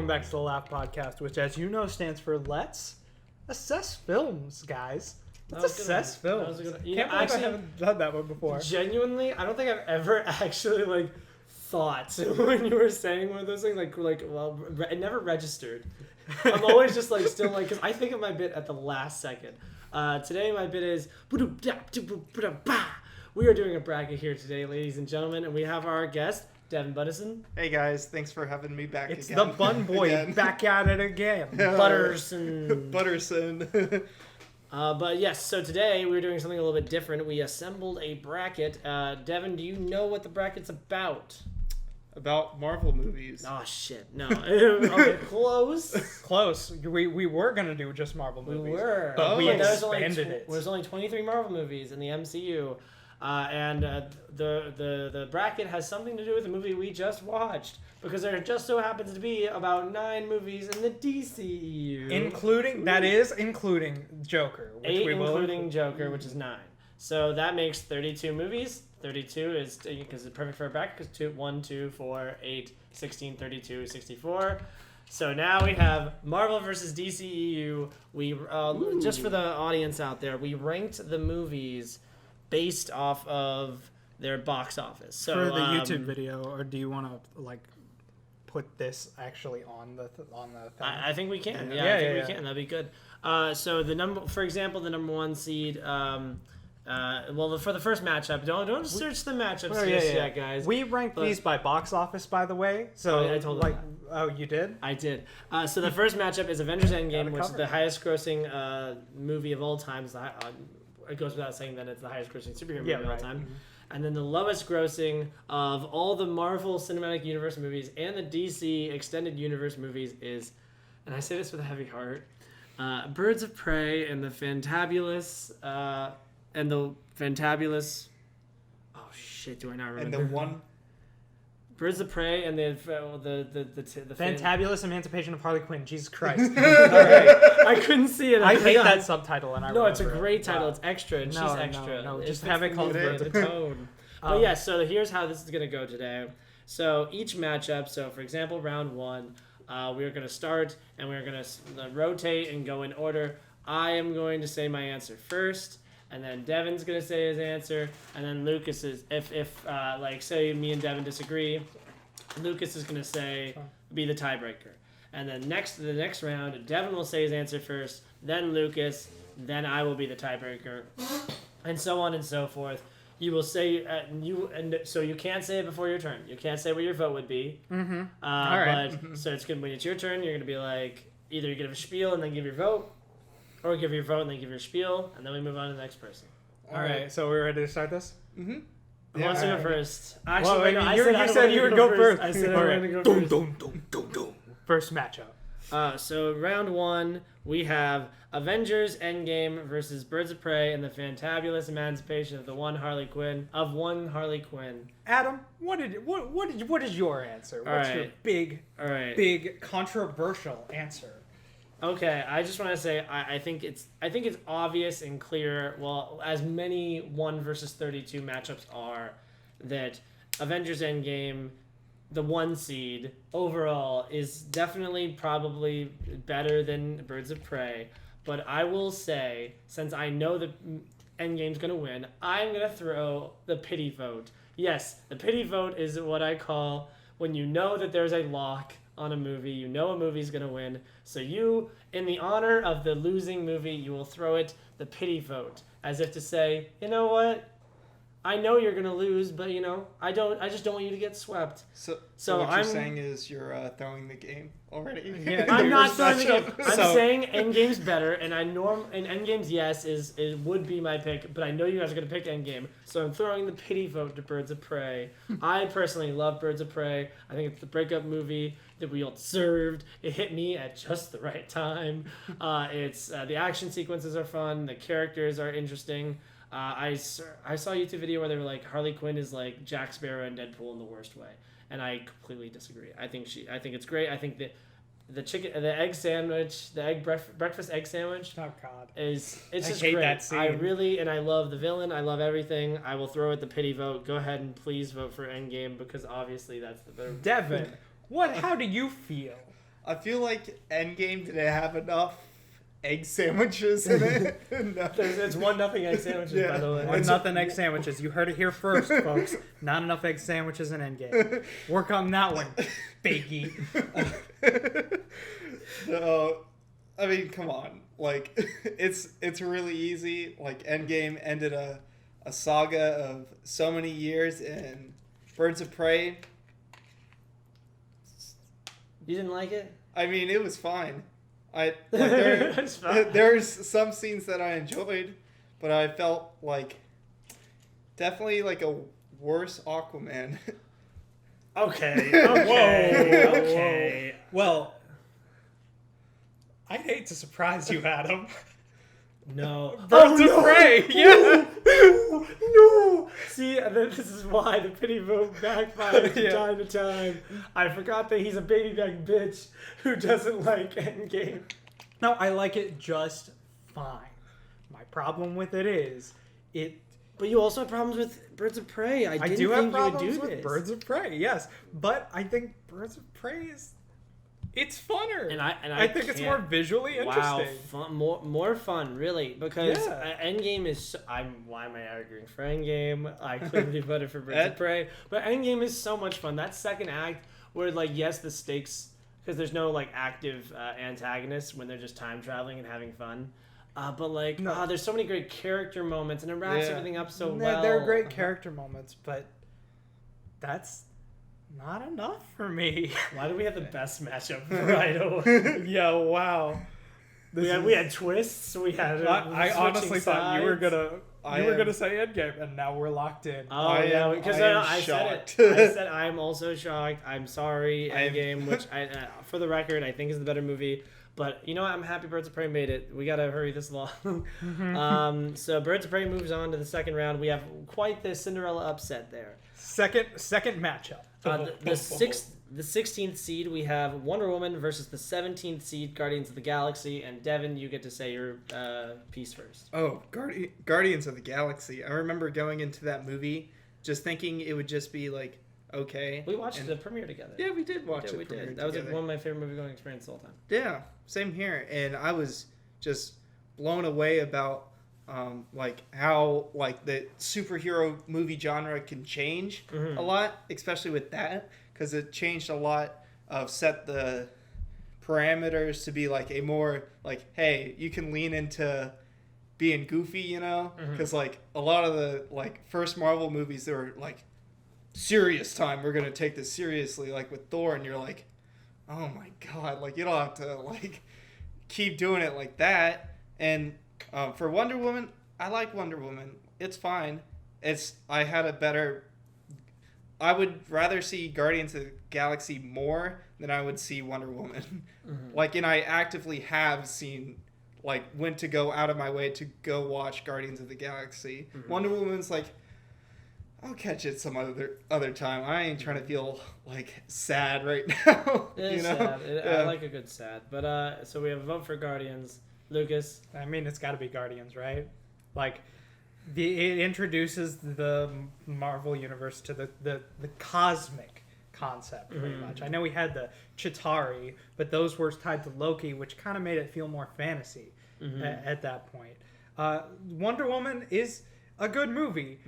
welcome back to the LAF podcast, which, as you know, stands for Let's Assess Films, guys. Let's assess films. Can't believe I haven't done that one before. Genuinely, I don't think I've ever actually thought when you were saying one of those things well, it never registered. I'm always just still because I think of my bit at the last second. Today my bit is we are doing a bracket here today, ladies and gentlemen, and we have our guest Devin Bundesen. Hey guys, thanks for having me back it's again. It's the Bun Boy back at it again. Butterson. Butterson. But yes, so today we're doing something a little bit different. We assembled a bracket. Devin, do you know what the bracket's about? About Marvel movies. Oh shit, no. Okay, close. Close. We were gonna do just Marvel movies. We were, but we expanded it. There's only 23 Marvel movies in the MCU, and the bracket has something to do with the movie we just watched, because there just so happens to be about 9 movies in the DCEU, including Joker, which 8 we will including Joker, which is 9. So that makes 32 movies. 32 is because it's perfect for a bracket, because 1, 2, 4, 8, 16, 32, 64. So now we have Marvel versus DCEU. We just for the audience out there, we ranked the movies based off of their box office. So for the YouTube video, or do you want to put this actually on the thing? I think we can. Yeah, I think we can. That'd be good. So for example, the number 1 seed. For the first matchup, don't search the matchups yet, guys. We ranked these by box office, by the way. So I told them oh, you did? I did. So the first matchup is Avengers Endgame, which is the highest-grossing movie of all time. It goes without saying that it's the highest-grossing superhero movie of all time. Mm-hmm. And then the lowest-grossing of all the Marvel Cinematic Universe movies and the DC Extended Universe movies is, and I say this with a heavy heart, Birds of Prey and the Fantabulous. Oh shit! Do I not remember? And the one. Birds of Prey and the Fantabulous Emancipation of Harley Quinn. Jesus Christ! All right, I couldn't see it. I hate that subtitle, and No, it's a great title. It's extra, and she's extra. No, just have it called the tone. But yeah, so here's how this is gonna go today. So each matchup. So for example, round 1, we're gonna start and we're gonna rotate and go in order. I am going to say my answer first. And then Devin's gonna say his answer, and then Lucas is if say me and Devin disagree, Lucas is gonna be the tiebreaker. And then the next round, Devin will say his answer first, then Lucas, then I will be the tiebreaker, and so on and so forth. You will say so you can't say it before your turn. You can't say what your vote would be. Mm-hmm. All right. But so it's good when it's your turn. You're gonna be either you give a spiel and then give your vote. Or give your vote and then give your spiel, and then we move on to the next person. All right, so we're ready to start this? Mm-hmm. Who wants to go first? Actually, you said you would go first. I said I wanted to go first. First matchup. So round 1, we have Avengers Endgame versus Birds of Prey and the Fantabulous Emancipation of one Harley Quinn. Adam, what is your answer? What's your big controversial answer? Okay, I just want to say I think it's obvious and clear. Well, as many 1 versus 32 matchups are, that Avengers Endgame, the 1 seed overall, is definitely probably better than Birds of Prey. But I will say, since I know that Endgame's gonna win, I'm gonna throw the pity vote. Yes, the pity vote is what I call when you know that there's a lock on a movie, you know a movie's gonna win, so you, in the honor of the losing movie, you will throw it the pity vote, as if to say, you know what, I know you're gonna lose, but I just don't want you to get swept. So what you're saying is you're throwing the game already. Yeah, I'm not throwing the game. I'm saying Endgame's better, and Endgame's it would be my pick, but I know you guys are gonna pick Endgame, so I'm throwing the pity vote to Birds of Prey. I personally love Birds of Prey. I think it's the breakup movie that we all deserved. It hit me at just the right time. It's the action sequences are fun. The characters are interesting. I saw a YouTube video where they were like, Harley Quinn is like Jack Sparrow and Deadpool in the worst way, and I completely disagree. I think it's great. I think that the egg sandwich, breakfast egg sandwich. Oh God, it's just hate great. That scene. I love the villain. I love everything. I will throw it the pity vote. Go ahead and please vote for Endgame, because obviously that's the better. Devin, how do you feel I feel like Endgame didn't have enough egg sandwiches in it. No. It's 1-0 egg sandwiches, by the way. 1-0 egg sandwiches. You heard it here first, folks. Not enough egg sandwiches in Endgame. Work on that one, Bakey. No, I mean, come on. Like, it's really easy. Like, Endgame ended a saga of so many years, and Birds of Prey. You didn't like it? I mean, it was fine. There's some scenes that I enjoyed, but I felt like definitely like a worse Aquaman. Okay. Well, I hate to surprise you, Adam. No. Birds of Prey. Yeah. No. See, this is why the pity vote backfires from time to time. I forgot that he's a baby back bitch who doesn't like Endgame. No, I like it just fine. My problem with it is But you also have problems with Birds of Prey. I do have think problems you would do with this. Birds of Prey. Yes, but I think Birds of Prey it's funner. And I think it's more visually interesting. Wow, more fun, really, because Endgame is. Why am I arguing for Endgame? I clearly voted for Birds of Prey, but Endgame is so much fun. That second act, where yes, the stakes, because there's no active antagonists when they're just time traveling and having fun. But there's so many great character moments, and it wraps everything up so well. They're great character moments, but that's not enough for me. Why do we have the best matchup right away? Yeah, wow. We had twists. We had. I honestly thought you were gonna say Endgame, and now we're locked in. Oh yeah, because I said it. I said I'm also shocked. I'm sorry, Endgame, which for the record, I think is the better movie. But you know what? I'm happy Birds of Prey made it. We gotta hurry this along. So Birds of Prey moves on to the second round. We have quite the Cinderella upset there. Second matchup. The 16th seed, we have Wonder Woman versus the 17th seed, Guardians of the Galaxy. And Devin, you get to say your piece first. Oh, Guardians of the Galaxy. I remember going into that movie just thinking it would just be okay. We watched the premiere together. Yeah, we did watch it. We did. That was one of my favorite movie going experiences all the time. Yeah, same here. And I was just blown away about how the superhero movie genre can change a lot, especially with that, because it changed a lot of set the parameters to be a more hey, you can lean into being goofy, because a lot of the first Marvel movies, they were serious time, we're gonna take this seriously, with Thor, and you're oh my god, you don't have to keep doing it like that. And for Wonder Woman, I like Wonder Woman. It's fine. I would rather see Guardians of the Galaxy more than I would see Wonder Woman. And I actively have seen, went to go out of my way to go watch Guardians of the Galaxy. Wonder Woman's I'll catch it some other time. I ain't trying to feel sad right now. It's sad. I like a good sad. But so we have a vote for Guardians. Lucas. I mean, it's got to be Guardians, right? It introduces the Marvel universe to the cosmic concept, pretty much. I know we had the Chitauri, but those were tied to Loki, which kind of made it feel more fantasy at that point. Wonder Woman is a good movie,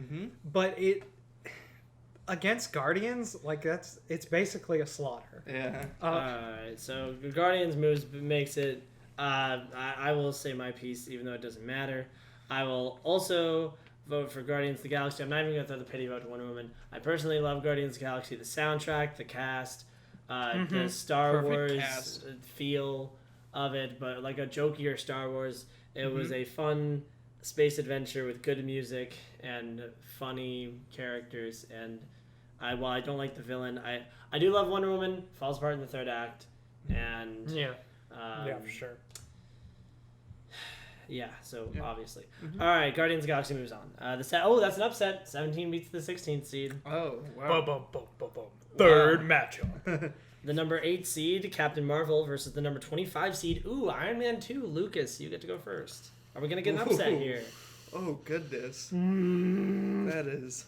but it against Guardians, it's basically a slaughter. Yeah. Alright, so Guardians makes it. I will say my piece, even though it doesn't matter. I will also vote for Guardians of the Galaxy. I'm not even going to throw the pity vote to Wonder Woman. I personally love Guardians of the Galaxy. The soundtrack, the cast, the Star Wars feel of it, but a jokier Star Wars. It was a fun space adventure with good music and funny characters. And while I don't like the villain, I do love Wonder Woman. Falls apart in the third act. And yeah, for sure. Yeah, so obviously. All right, Guardians of the Galaxy moves on. That's an upset. 17 beats the 16th seed. Oh, wow. Boom. Third matchup. The number 8 seed, Captain Marvel, versus the number 25 seed. Ooh, Iron Man 2. Lucas, you get to go first. Are we going to get an upset here? Oh, goodness. That is...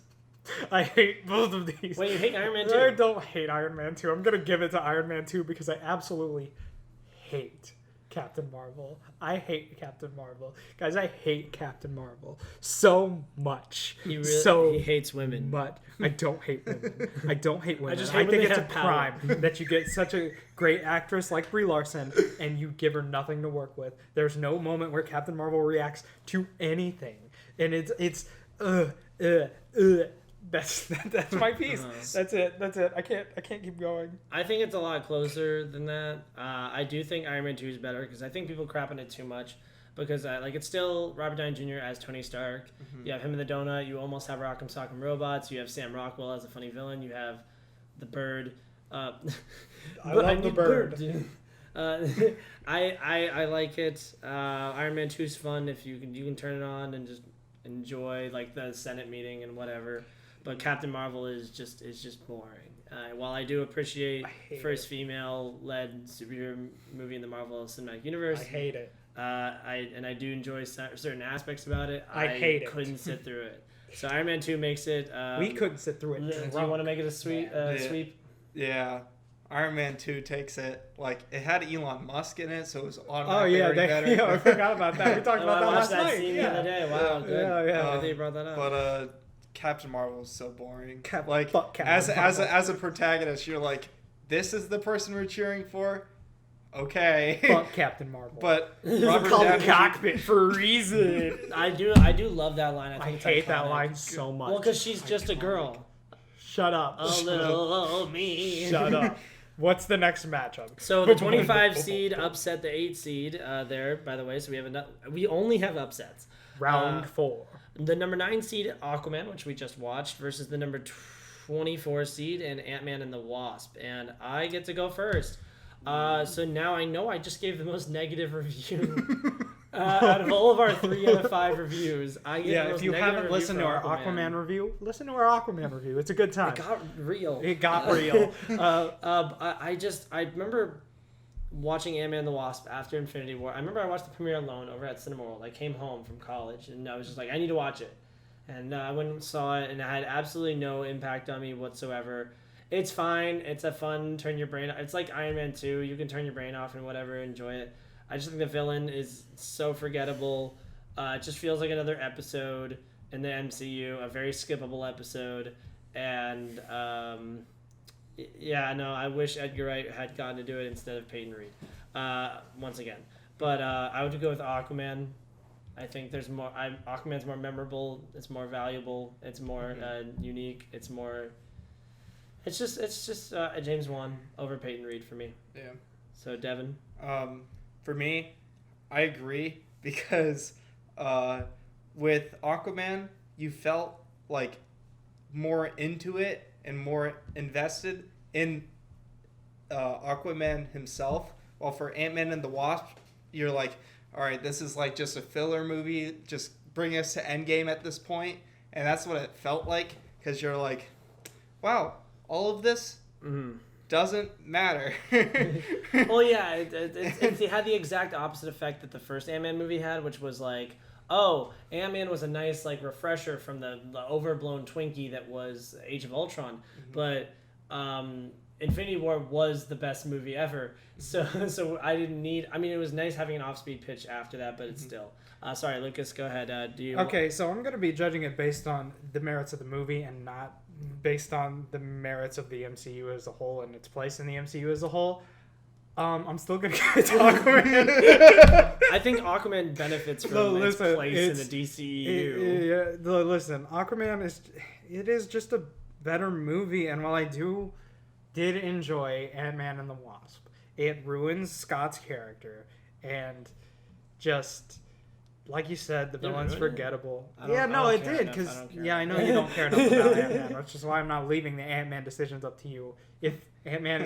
I hate both of these. Wait, you hate Iron Man 2? I don't hate Iron Man 2. I'm going to give it to Iron Man 2 because I absolutely hate Captain Marvel. I hate Captain Marvel. Guys, I hate Captain Marvel so much. He hates women. But I don't hate women. I don't hate women. just I hate when think they it's a have power. crime that you get such a great actress like Brie Larson and you give her nothing to work with. There's no moment where Captain Marvel reacts to anything. And it's that's my piece. That's it. I can't keep going. I think it's a lot closer than that. I do think Iron Man 2 is better because I think people crap on it too much. Because it's still Robert Downey Jr. as Tony Stark. Mm-hmm. You have him in the donut. You almost have Rock'em Sock'em Robots. You have Sam Rockwell as a funny villain. You have the Bird. I love the Bird. I like it. Iron Man 2 is fun if you can turn it on and just enjoy like the Senate meeting and whatever. But Captain Marvel is just boring. While I do appreciate first female-led superhero movie in the Marvel Cinematic Universe, I hate it. I do enjoy certain aspects about it. I hate it. Couldn't sit through it. So Iron Man 2 makes it. We couldn't sit through it. Do you want to make it a sweep? Yeah. Iron Man 2 takes it. Like, it had Elon Musk in it, so it was automatically better. Yeah, I forgot about that. We talked about that last night. Scene the other day. Wow, good. Yeah. I think you brought that up. But Captain Marvel is so boring. Fuck as a protagonist, you're like, this is the person we're cheering for. Okay. Fuck Captain Marvel. But Robert Downey cockpit for a reason. I do love that line. I hate that line so much. Well, because she's just a girl. Shut up. A little me. Shut up. What's the next matchup? So the 25 seed upset the 8 seed there, by the way. So we only have upsets. Round 4. The number 9 seed, Aquaman, which we just watched, versus the number 24 seed and Ant-Man and the Wasp. And I get to go first. So now I know I just gave the most negative review out of all of our 3 out of 5 reviees. I gave the most if you negative haven't listened to our Aquaman review, listen to our Aquaman review. It's a good time. It got real. I remember watching Ant-Man and the Wasp after Infinity War. I remember I watched the premiere alone over at Cinema World. I came home from college and I was just like, I need to watch it. And I went and saw it and it had absolutely no impact on me whatsoever. It's fine. It's a fun turn your brain. It's like Iron Man 2. You can turn your brain off and whatever, enjoy it. I just think the villain is so forgettable. It just feels like another episode in the MCU, a very skippable episode. And I wish Edgar Wright had gotten to do it instead of Peyton Reed once again. But I would go with Aquaman. I think there's more. Aquaman's more memorable. It's more valuable. It's more unique. It's more. It's just a James Wan over Peyton Reed for me. Yeah. So Devin. For me, I agree because with Aquaman, you felt like more into it and more invested in Aquaman himself. While for Ant-Man and the Wasp, you're like, all right, this is like just a filler movie. Just bring us to Endgame at this point. And that's what it felt like because you're like, wow, all of this doesn't matter. Well, yeah, it had the exact opposite effect that the first Ant-Man movie had, which was like, oh, Ant-Man was a nice like refresher from the overblown Twinkie that was Age of Ultron, but Infinity War was the best movie ever. So I didn't need. I mean, it was nice having an off-speed pitch after that, but it's still. Sorry, Lucas, go ahead. Okay, so I'm gonna be judging it based on the merits of the movie and not based on the merits of the MCU as a whole and its place in the MCU as a whole. I'm still gonna go to Aquaman. I think Aquaman benefits from its place in the DCEU. Listen, Aquaman is just a better movie, and while I did enjoy Ant-Man and the Wasp, it ruins Scott's character, and just like you said, the villain's forgettable. It did, because I know you don't care enough about Ant-Man. That's just why I'm not leaving the Ant-Man decisions up to you. If Ant-Man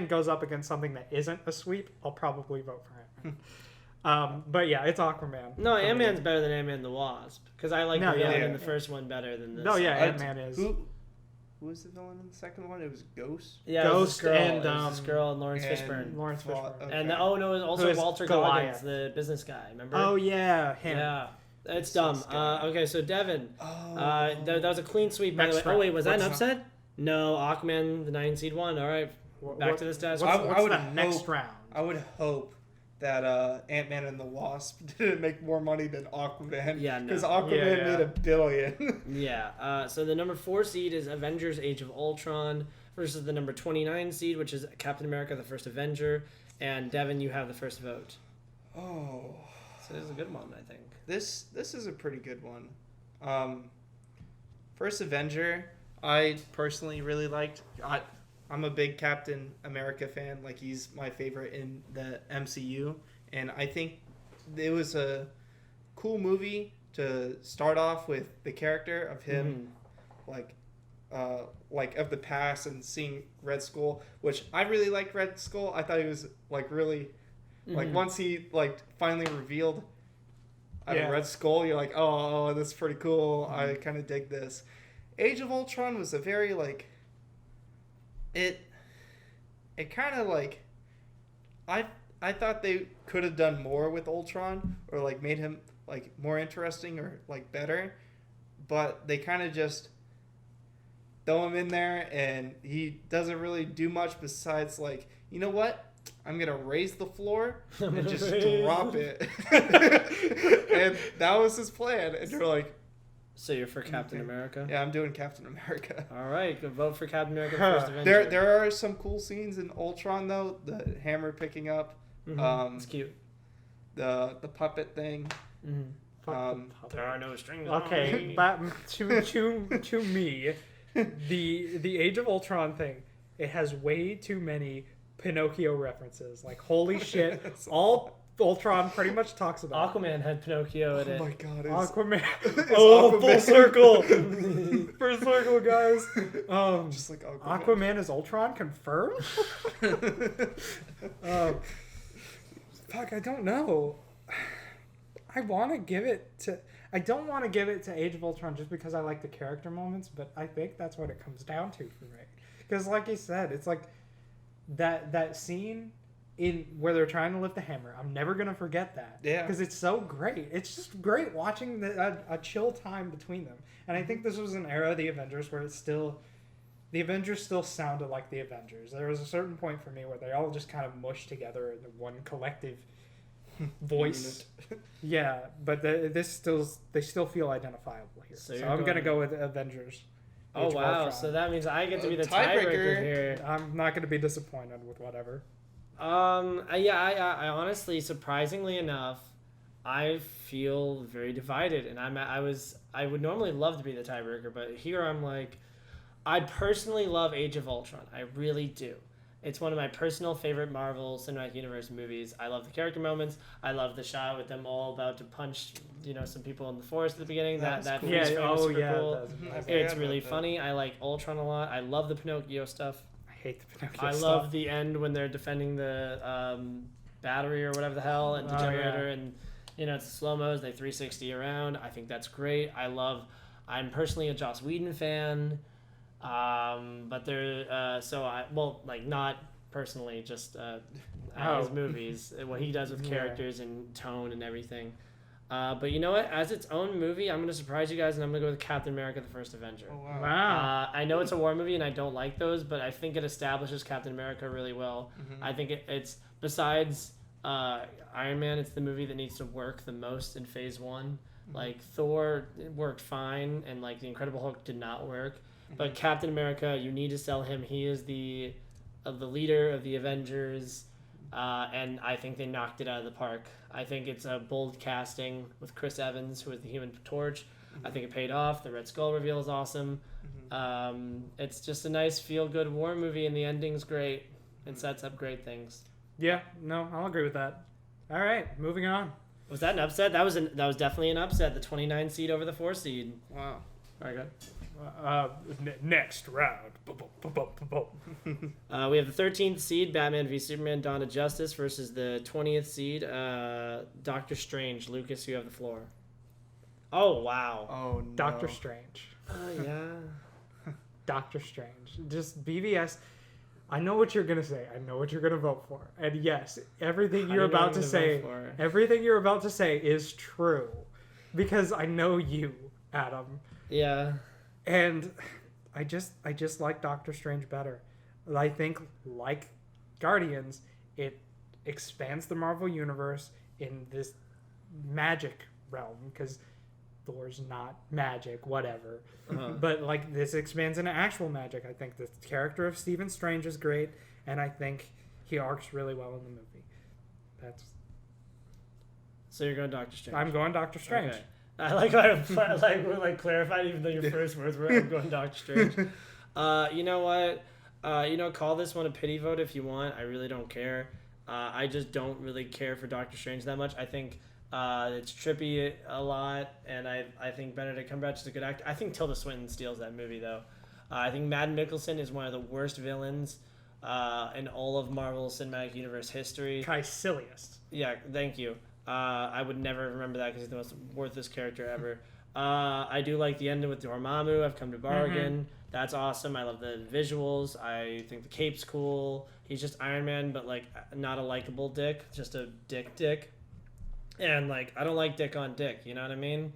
goes up against something that isn't a sweep, I'll probably vote for Ant-Man. But yeah, it's Aquaman. No, Ant-Man's better than Ant-Man and the Wasp, because I like the villain in the first one better than this. No, yeah, Ant-Man is. Who was the villain in the second one? It was Ghost? Yeah, Ghost and Lawrence Fishburne. Lawrence Fishburne. Okay. And it was also Walter Goliath. Goggins, the business guy, remember? Oh, yeah, him. Yeah. It's dumb. Okay, so Devin. That was a clean sweep, by the way. Oh, wait, was that an upset? No, Aquaman, the 9 seed won. All right. back to the status quo. What's I would the next hope- round? I would hope that Ant-Man and the Wasp didn't make more money than Aquaman. Yeah, no. Because Aquaman Yeah. made $1 billion. Yeah. So the number 4 seed is Avengers: Age of Ultron versus the number 29 seed, which is Captain America: The First Avenger. And Devin, you have the first vote. Oh, So this is a good one, I think. this is a pretty good one. First Avenger, I personally really liked. I'm a big Captain America fan. Like, he's my favorite in the MCU, and I think it was a cool movie to start off with the character of him, like of the past, and seeing Red Skull, which I really liked Red Skull. I thought he was like really, like once he like finally revealed Red Skull, you're like, oh, that's pretty cool. I kind of dig this. Age of Ultron was a very like, it kind of like, I thought they could have done more with Ultron, or like made him like more interesting or like better, but they kind of just throw him in there and he doesn't really do much besides like, you know what? I'm going to raise the floor and just drop it. And that was his plan. And you're like... So you're for Captain America? Yeah, I'm doing Captain America. All right, good vote for Captain America: First Avenger. There are some cool scenes in Ultron, though. The hammer picking up. It's cute. The puppet thing. There are no strings. Okay, but to me, the Age of Ultron thing, it has way too many Pinocchio references. Like, holy shit, all Ultron pretty much talks about. Aquaman had Pinocchio in it. Oh my god. Aquaman. Aquaman. Full circle. Full circle, guys. Just like Aquaman. Aquaman is Ultron confirmed? Fuck, I don't know. I want to give it to... I don't want to give it to Age of Ultron just because I like the character moments, but I think that's what it comes down to for me. Because like you said, it's like that scene in where they're trying to lift the hammer. I'm never going to forget that. Yeah. Because it's so great. It's just great watching a chill time between them. And I think this was an era of the Avengers where it's still... The Avengers still sounded like the Avengers. There was a certain point for me where they all just kind of mushed together in one collective voice. Yeah, but they still feel identifiable here. So I'm going to go with Avengers. Oh, Age of wow. Ultron. So that means I get to be the Tiebreaker. tiebreaker here. I'm not going to be disappointed with whatever. I honestly, surprisingly enough, I feel very divided, and I would normally love to be the tiebreaker, but here I'm like, I personally love Age of Ultron. I really do. It's one of my personal favorite Marvel Cinematic Universe movies. I love the character moments. I love the shot with them all about to punch, some people in the forest at the beginning. That cool. freeze frame is super cool. I forgot It's about really that. funny. I like Ultron a lot. I love the Pinocchio stuff. I hate the Pinocchio I stuff. love the end when they're defending the battery or whatever the hell and the generator, and it's slow-mos. They 360 around. I think that's great. I'm personally a Joss Whedon fan. But not personally, just his movies, what he does with characters and tone and everything. But you know what? As its own movie, I'm going to surprise you guys, and I'm going to go with Captain America: The First Avenger. Oh, wow. Wow. I know it's a war movie, and I don't like those, but I think it establishes Captain America really well. I think it's, besides Iron Man, it's the movie that needs to work the most in Phase 1. Like, Thor worked fine, and like the Incredible Hulk did not work. But Captain America, you need to sell him. He is the leader of the Avengers, and I think they knocked it out of the park. I think it's a bold casting with Chris Evans, who is the Human Torch. I think it paid off. The Red Skull reveal is awesome. It's just a nice feel-good war movie, and the ending's great. It sets up great things. Yeah, no, I'll agree with that. All right, moving on. Was that an upset? That was definitely an upset. The 29 seed over the 4 seed. Wow. Very good. Next round. We have the 13th seed, Batman v Superman: Dawn of Justice, versus the 20th seed, Doctor Strange. Lucas, you have the floor. Oh, wow. Oh, no. Doctor Strange. Yeah. Doctor Strange. Just BVS. I know what you're going to say. I know what you're going to vote for. And yes, everything you're about to say is true. Because I know you, Adam. Yeah. And I just like Doctor Strange better. I think, like Guardians, it expands the Marvel Universe in this magic realm, because Thor's not magic, whatever. But like this expands into actual magic. I think the character of Stephen Strange is great, and I think he arcs really well in the movie. So you're going Doctor Strange. I'm going Doctor Strange. Okay. I like how we're clarified, even though your first words were I'm going Doctor Strange. You know what? Call this one a pity vote if you want. I really don't care. I just don't really care for Doctor Strange that much. I think it's trippy a lot, and I think Benedict Cumberbatch is a good actor. I think Tilda Swinton steals that movie, though. I think Mads Mikkelsen is one of the worst villains in all of Marvel Cinematic Universe history. Caecilius. Yeah, thank you. I would never remember that because he's the most worthless character ever. I do like the ending with Dormammu. I've come to bargain. Mm-hmm. That's awesome. I love the visuals. I think the cape's cool. He's just Iron Man, but like not a likable dick, just a dick. And like I don't like dick on dick. You know what I mean?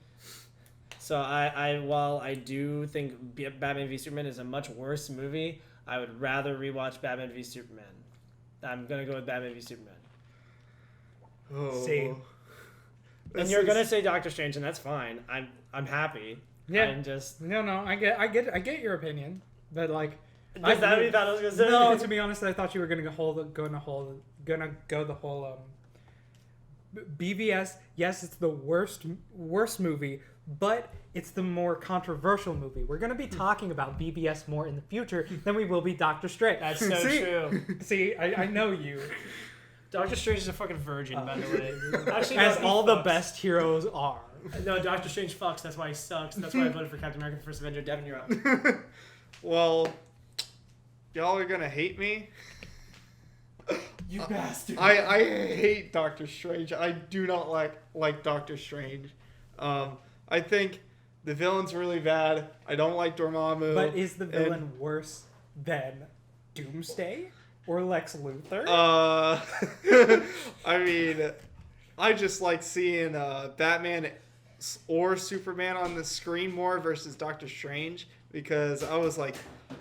So while I do think Batman v Superman is a much worse movie, I would rather rewatch Batman v Superman. I'm gonna go with Batman v Superman. Oh. See. And you're gonna say Doctor Strange, and that's fine. I'm happy. Yeah. I'm just No. I get your opinion, but like. Is that what you thought I was gonna say? No, to be honest, I thought you were gonna go the whole BVS. Yes, it's the worst movie, but it's the more controversial movie. We're gonna be talking about BVS more in the future than we will be Doctor Strange. That's so true. See, I know you. Doctor Strange is a fucking virgin, by the way. Actually, as all the fucks. Best heroes are. No, Doctor Strange fucks. That's why he sucks. That's why I voted for Captain America: The First Avenger. Devin, you're up. Well, y'all are gonna hate me. You bastard. I hate Doctor Strange. I do not like Doctor Strange. I think the villain's really bad. I don't like Dormammu. But is the villain worse than Doomsday or Lex Luthor? I mean, I just like seeing Batman or Superman on the screen more versus Doctor Strange, because I was like,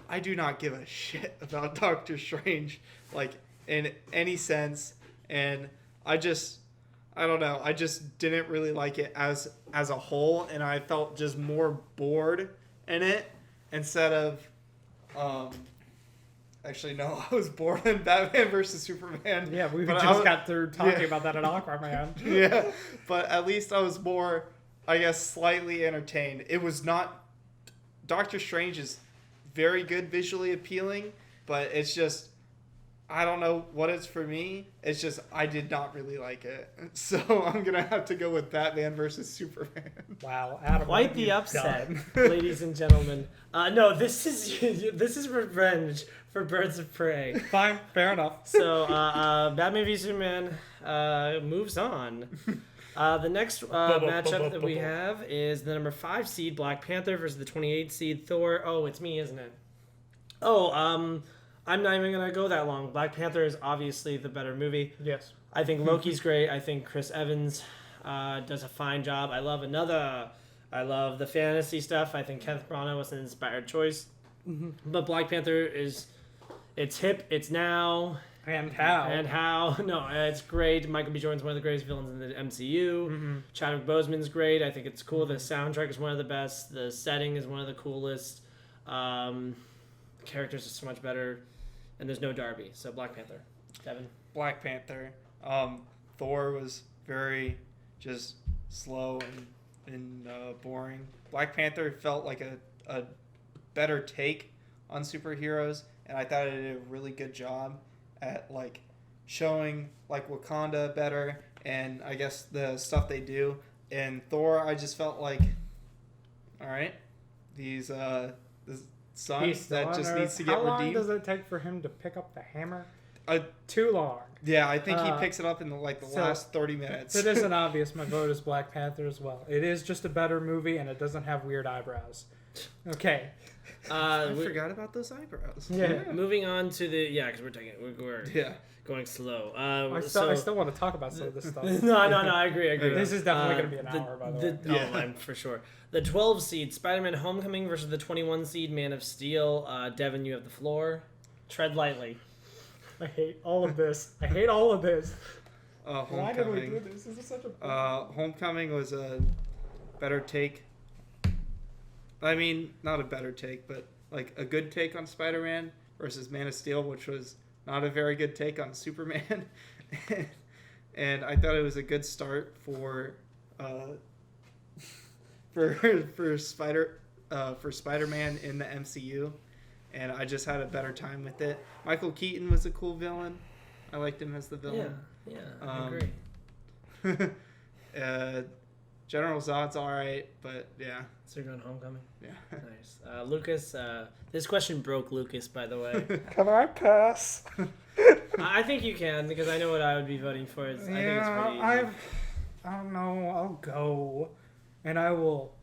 I do not give a shit about Doctor Strange, like, in any sense, and I don't know, I just didn't really like it as a whole, and I felt just more bored in it instead of actually no, I was bored in Batman versus Superman. Yeah, we just got through talking about that at Aquaman. Yeah, but at least I was more, I guess, slightly entertained. It was not, Doctor Strange is very good, visually appealing, but it's just, I don't know what it's for me. It's just, I did not really like it. So I'm going to have to go with Batman versus Superman. Wow, Adam. Quite the upset, ladies and gentlemen. No, this is revenge for Birds of Prey. Fine, fair enough. So, Batman v Superman moves on. The next matchup that we have is the number 5 seed Black Panther versus the 28 seed Thor. Oh, it's me, isn't it? I'm not even gonna go that long. Black Panther is obviously the better movie. Yes. I think Loki's great. I think Chris Evans does a fine job. I love the fantasy stuff. I think Kenneth Branagh was an inspired choice. Mm-hmm. But Black Panther it's hip, it's now. And how? No, it's great. Michael B. Jordan's one of the greatest villains in the MCU. Mm-hmm. Chadwick Boseman's great. I think it's cool. The soundtrack is one of the best. The setting is one of the coolest. The characters are so much better. And there's no Darby. So Black Panther. Devin? Black Panther. Thor was very just slow and boring. Black Panther felt like a better take on superheroes, and I thought it did a really good job at like showing like Wakanda better, and I guess the stuff they do. And Thor, I just felt like, all right, this son that just needs to get redeemed. How long does it take for him to pick up the hammer? Too long. Yeah, I think he picks it up in the last 30 minutes. It isn't obvious. My vote is Black Panther as well. It is just a better movie, and it doesn't have weird eyebrows. Okay. I forgot about those eyebrows. Yeah. Moving on to because we're going slow. I still want to talk about some of this stuff. No, I agree. This is definitely going to be an hour, by the way. Yeah. I'm for sure. The 12 seed Spider-Man Homecoming versus the 21 seed Man of Steel. Devin, you have the floor. Tread lightly. I hate all of this. I hate all of this. Homecoming. Why did we do this? This is such a... Homecoming was a better take. I mean, not a better take, but like a good take on Spider-Man versus Man of Steel, which was not a very good take on Superman. And I thought it was a good start for Spider-Man in the MCU, and I just had a better time with it. Michael Keaton was a cool villain. I liked him as the villain. Yeah, I agree. General Zod's alright, but yeah. So you're going Homecoming? Yeah. Nice. Lucas, this question broke Lucas, by the way. Can I pass? I think you can, because I know what I would be voting for. I think it's pretty easy. I don't know. I'll go, and I will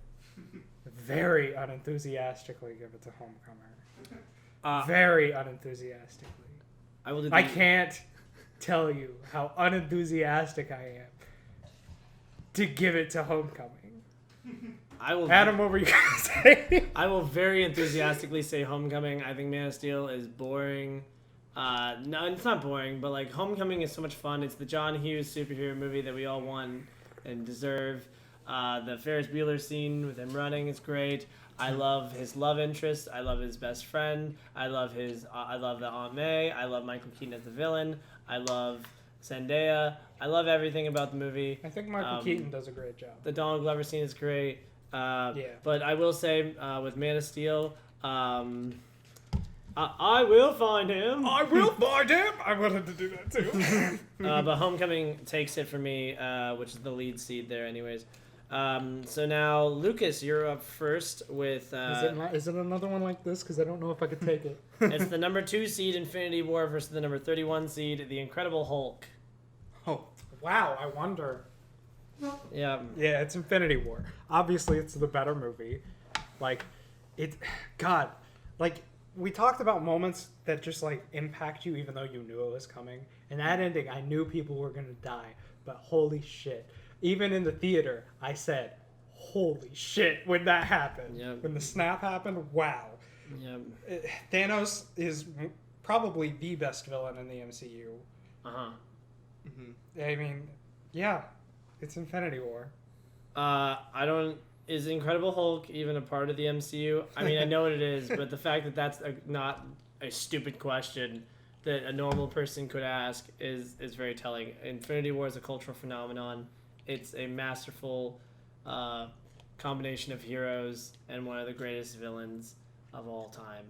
very unenthusiastically give it to Homecoming. Very unenthusiastically. I can't tell you how unenthusiastic I am to give it to Homecoming. Adam, what were you gonna say? I will very enthusiastically say Homecoming. I think Man of Steel is boring. No, it's not boring, but like Homecoming is so much fun. It's the John Hughes superhero movie that we all want and deserve. The Ferris Bueller scene with him running is great. I love his love interest. I love his best friend. I love the Aunt May. I love Michael Keaton as the villain. I love Zendaya. I love everything about the movie. I think Michael Keaton does a great job. The Donald Glover scene is great. Yeah. But I will say with Man of Steel, I will find him. I will find him. I wanted to do that too. But Homecoming takes it for me, which is the lead seed there, anyways. So now, Lucas, you're up first with... Is it another one like this? Because I don't know if I could take it. It's the number 2 seed, Infinity War, versus the number 31 seed, The Incredible Hulk. Oh, wow. I wonder. Yeah. Yeah, it's Infinity War. Obviously, it's the better movie. We talked about moments that just, impact you even though you knew it was coming. And that ending, I knew people were going to die. But holy shit. Even in the theater, I said, holy shit, when that happened. Yep. When the snap happened, wow. Yep. Thanos is probably the best villain in the MCU. Uh-huh. Mm-hmm. I mean, yeah, it's Infinity War. Is Incredible Hulk even a part of the MCU? I mean, I know what it is, but the fact that that's not a stupid question that a normal person could ask is very telling. Infinity War is a cultural phenomenon. It's a masterful combination of heroes and one of the greatest villains of all time.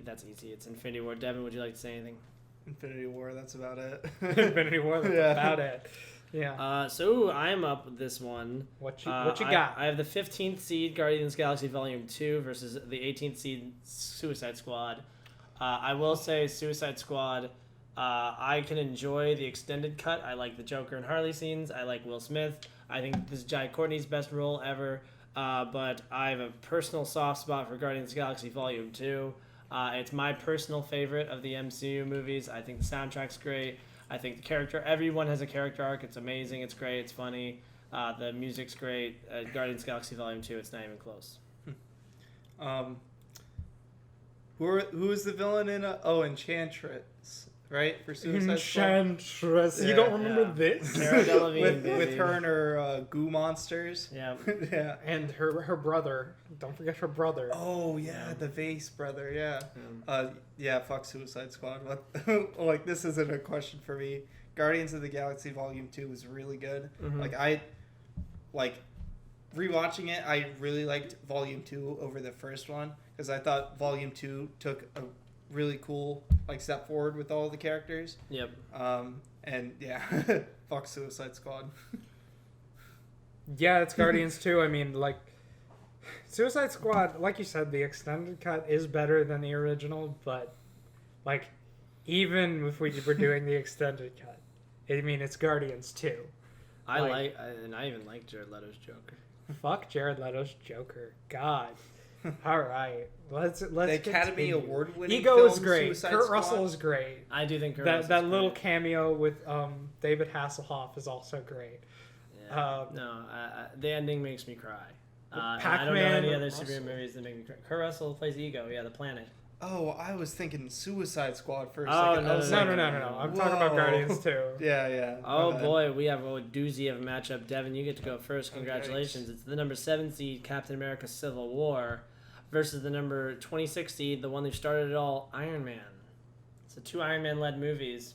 That's easy. It's Infinity War. Devin, would you like to say anything? Infinity War, that's about it. Infinity War, that's about it. Yeah. So I'm up with this one. What you got? I have the 15th seed Guardians of the Galaxy Volume 2 versus the 18th seed Suicide Squad. I will say Suicide Squad, I can enjoy the extended cut. I like the Joker and Harley scenes. I like Will Smith. I think this is Jai Courtney's best role ever. But I have a personal soft spot for Guardians of the Galaxy Volume 2. It's my personal favorite of the MCU movies. I think the soundtrack's great. I think everyone has a character arc. It's amazing. It's great. It's funny. The music's great. Guardians of the Galaxy Volume 2, it's not even close. Who is the villain in Enchantress, right? For Suicide Squad? Enchantress. You don't remember this? Cara Delevingne, with her and her goo monsters. Yeah. Yeah. And her brother. Don't forget her brother. Oh, yeah. The Vase brother, yeah. Yeah, fuck Suicide Squad. This isn't a question for me. Guardians of the Galaxy Volume 2 was really good. Mm-hmm. Rewatching it, I really liked Volume 2 over the first one because I thought Volume 2 took a really cool step forward with all the characters. Yep. And yeah, fuck Suicide Squad. Yeah, it's Guardians 2. I mean, Suicide Squad, like you said, the extended cut is better than the original, but even if we were doing the extended cut, I mean, it's Guardians 2. I even like Jared Leto's Joker. Fuck Jared Leto's Joker. God. All right. Let's the Academy continue. Award winning Ego film, is great. Suicide Kurt Squad. Russell is great. I do think Kurt Russell's that great. little cameo with David Hasselhoff is also great. Yeah. The ending makes me cry. I Pac-Man don't know any other also. superhero movies that make me cry. Kurt Russell plays Ego. Yeah, the planet. Oh, I was thinking Suicide Squad for a Oh, second. no, I was No, like, no, no, no, no. I'm talking about whoa. Guardians too. Yeah. Oh my bad. boy, we have a doozy of a matchup. Devin, you get to go first. Congratulations. Yikes. It's the number 7 seed, Captain America Civil War, versus the number 26 seed, the one who started it all, Iron Man. So 2 Iron Man led movies.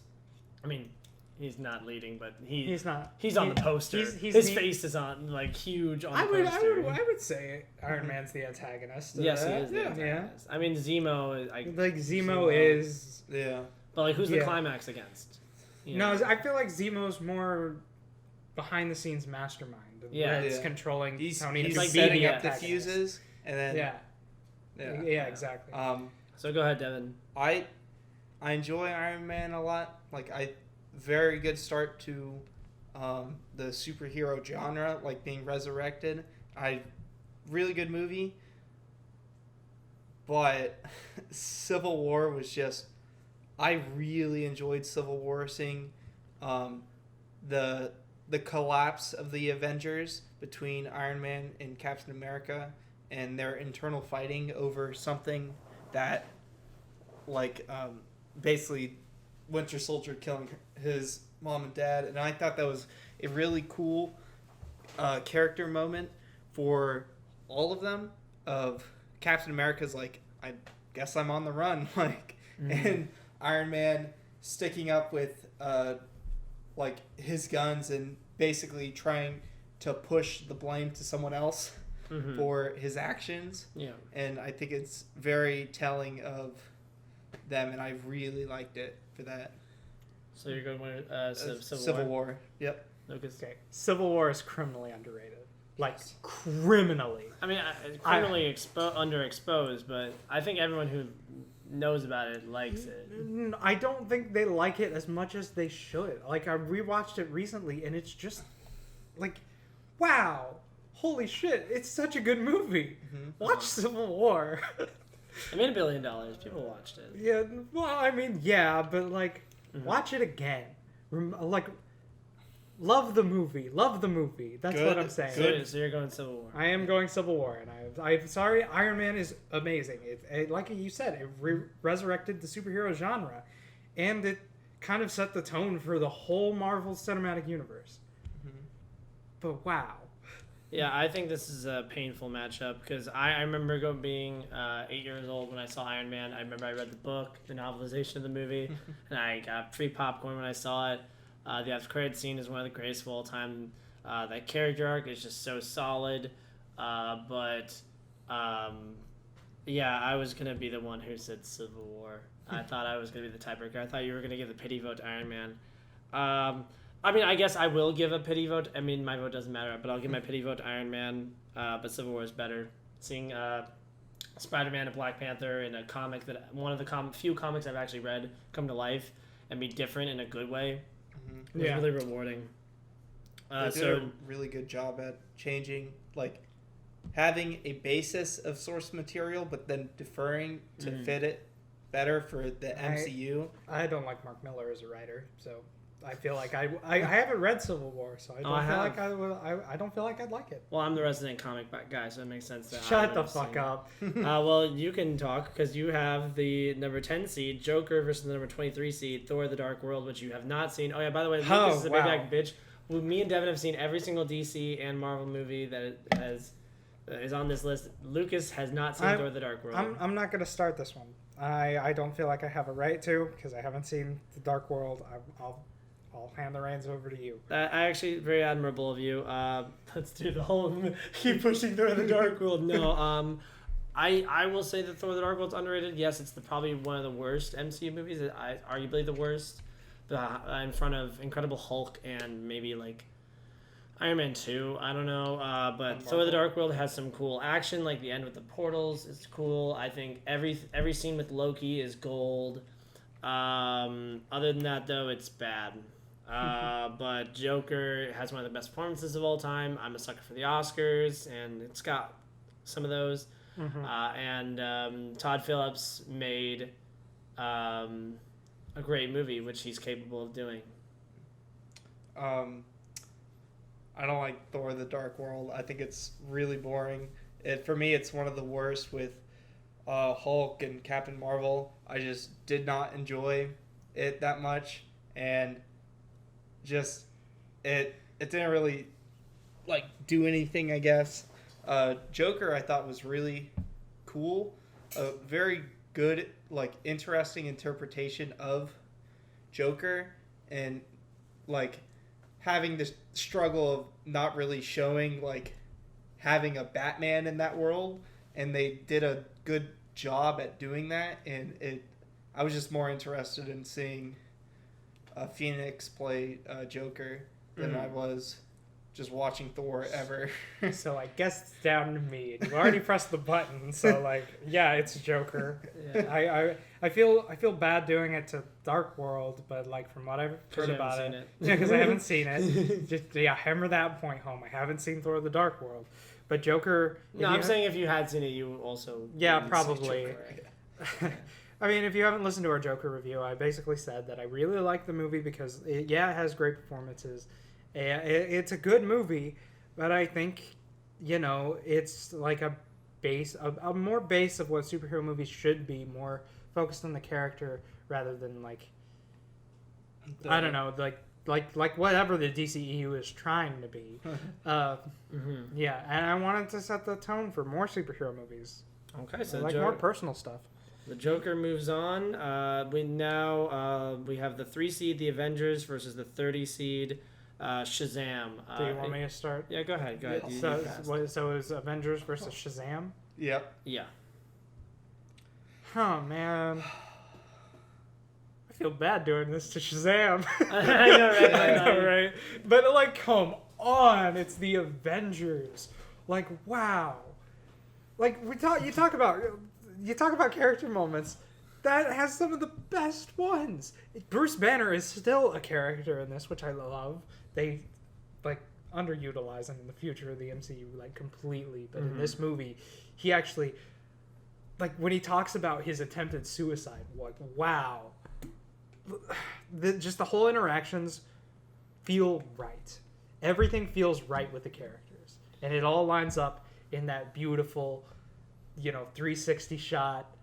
I mean, he's not leading, but He's not. he's on the poster. He's His face is on, like, huge on the poster. I would say Iron Man's the antagonist. Yes, he is the Yeah. antagonist. I mean, Zemo, Like Zemo is. Yeah. but like, who's the Yeah. climax against? You No, know? I feel like Zemo's more behind the scenes mastermind. Yeah. It's Yeah. controlling He's Tony He's to like be setting the up the antagonist. fuses, and then Yeah, exactly. So go ahead, Devin. I enjoy Iron Man a lot. Like very good start to the superhero genre, like being resurrected. Really good movie. But Civil War was just, I really enjoyed Civil War, seeing the collapse of the Avengers between Iron Man and Captain America and their internal fighting over something that, like, basically Winter Soldier killing his mom and dad. And I thought that was a really cool character moment for all of them. Of Captain America's like, I guess I'm on the run, like, and Iron Man sticking up with like his guns and basically trying to push the blame to someone else for his actions. Yeah. And I think it's very telling of them, and I really liked it for that. So you're going with Civil War. Yep. Lucas. Okay, Civil War is criminally underrated. Like, criminally. I mean, criminally underexposed, but I think everyone who knows about it likes it. I don't think they like it as much as they should. Like, I rewatched it recently, and it's just, like, wow. Holy shit, it's such a good movie. Watch Civil War. It made $1 billion. People watched it. Yeah, well, I mean, yeah, but, like, watch it again. Like, love the movie. Love the movie. That's Good. what I'm saying. Good. So you're going Civil War. I am going Civil War, and I'm sorry, Iron Man is amazing. It like you said, it resurrected the superhero genre, and it kind of set the tone for the whole Marvel Cinematic Universe. But wow. Yeah, I think this is a painful matchup because I remember being 8 years old when I saw Iron Man. I remember I read the book, the novelization of the movie, and I got free popcorn when I saw it. The after credit scene is one of the greatest of all time. That character arc is just so solid. Yeah, I was going to be the one who said Civil War. I thought I was going to be the tiebreaker. I thought you were going to give the pity vote to Iron Man. I mean, I guess I will give a pity vote. I mean, my vote doesn't matter, but I'll give my pity vote to Iron Man. But Civil War is better. Seeing Spider-Man and Black Panther in a comic that one of the few comics I've actually read come to life and be different in a good way was really rewarding. They did a really good job at changing, like, having a basis of source material, but then deferring to fit it better for the MCU. I don't like Mark Miller as a writer, so I feel like I haven't read Civil War, so I don't feel like I'd like it. Well, I'm the resident comic guy, so it makes sense that Shut the fuck up. Well, you can talk because you have the number 10 seed, Joker, versus the number 23 seed, Thor: The Dark World, which you have not seen. Oh yeah, by the way, Lucas is a big bag bitch. Well, me and Devin have seen every single DC and Marvel movie that is on this list. Lucas has not seen Thor: The Dark World. I'm not gonna start this one. I don't feel like I have a right to because I haven't seen The Dark World. I'll hand the reins over to you. I actually very admirable of you. Let's do the whole keep pushing Thor: The Dark World. No, I will say that Thor: The Dark World's underrated. Yes, it's probably one of the worst MCU movies. Arguably the worst, in front of Incredible Hulk and maybe like Iron Man 2. I don't know, but Thor: The Dark World has some cool action, like the end with the portals is cool. I think every scene with Loki is gold. Other than that, though, it's bad. But Joker has one of the best performances of all time. I'm a sucker for the Oscars, and it's got some of those. And Todd Phillips made a great movie, which he's capable of doing. I don't like Thor: The Dark World. I think it's really boring. For me, it's one of the worst with Hulk and Captain Marvel, I just did not enjoy it that much, and just it didn't really like do anything, I guess. Joker I thought was really cool, a very good, like, interesting interpretation of Joker, and like having this struggle of not really showing like having a Batman in that world, and they did a good job at doing that, and I was just more interested in seeing Phoenix play Joker than I was just watching Thor ever. So I guess it's down to me. And you already pressed the button, so like, yeah, it's Joker. Yeah. I feel bad doing it to Dark World, but like from what I've heard about it, yeah, because I haven't seen it. Just hammer that point home. I haven't seen Thor: The Dark World, but Joker. No, I'm saying if you had seen it, you also probably. I mean, if you haven't listened to our Joker review, I basically said that I really like the movie because it has great performances. It's a good movie, but I think, it's like a base, a more base of what superhero movies should be, more focused on the character rather than like, I don't know, like whatever the DCEU is trying to be. Yeah, and I wanted to set the tone for more superhero movies. Okay, so more personal stuff. The Joker moves on. We have the 3 seed, the Avengers, versus the 30 seed. Shazam. Do you want me to start? Yeah, go ahead. So it was Avengers versus Shazam? Yep. Yeah. Oh, man. I feel bad doing this to Shazam. I know, right? But, like, come on. It's the Avengers. Like, wow. Like, you talk about character moments. That has some of the best ones. Bruce Banner is still a character in this, which I love. They, like, underutilize him in the future of the MCU, like, completely. But in this movie, he actually, like, when he talks about his attempted suicide, like, wow. Just the whole interactions feel right. Everything feels right with the characters. And it all lines up in that beautiful, 360 shot.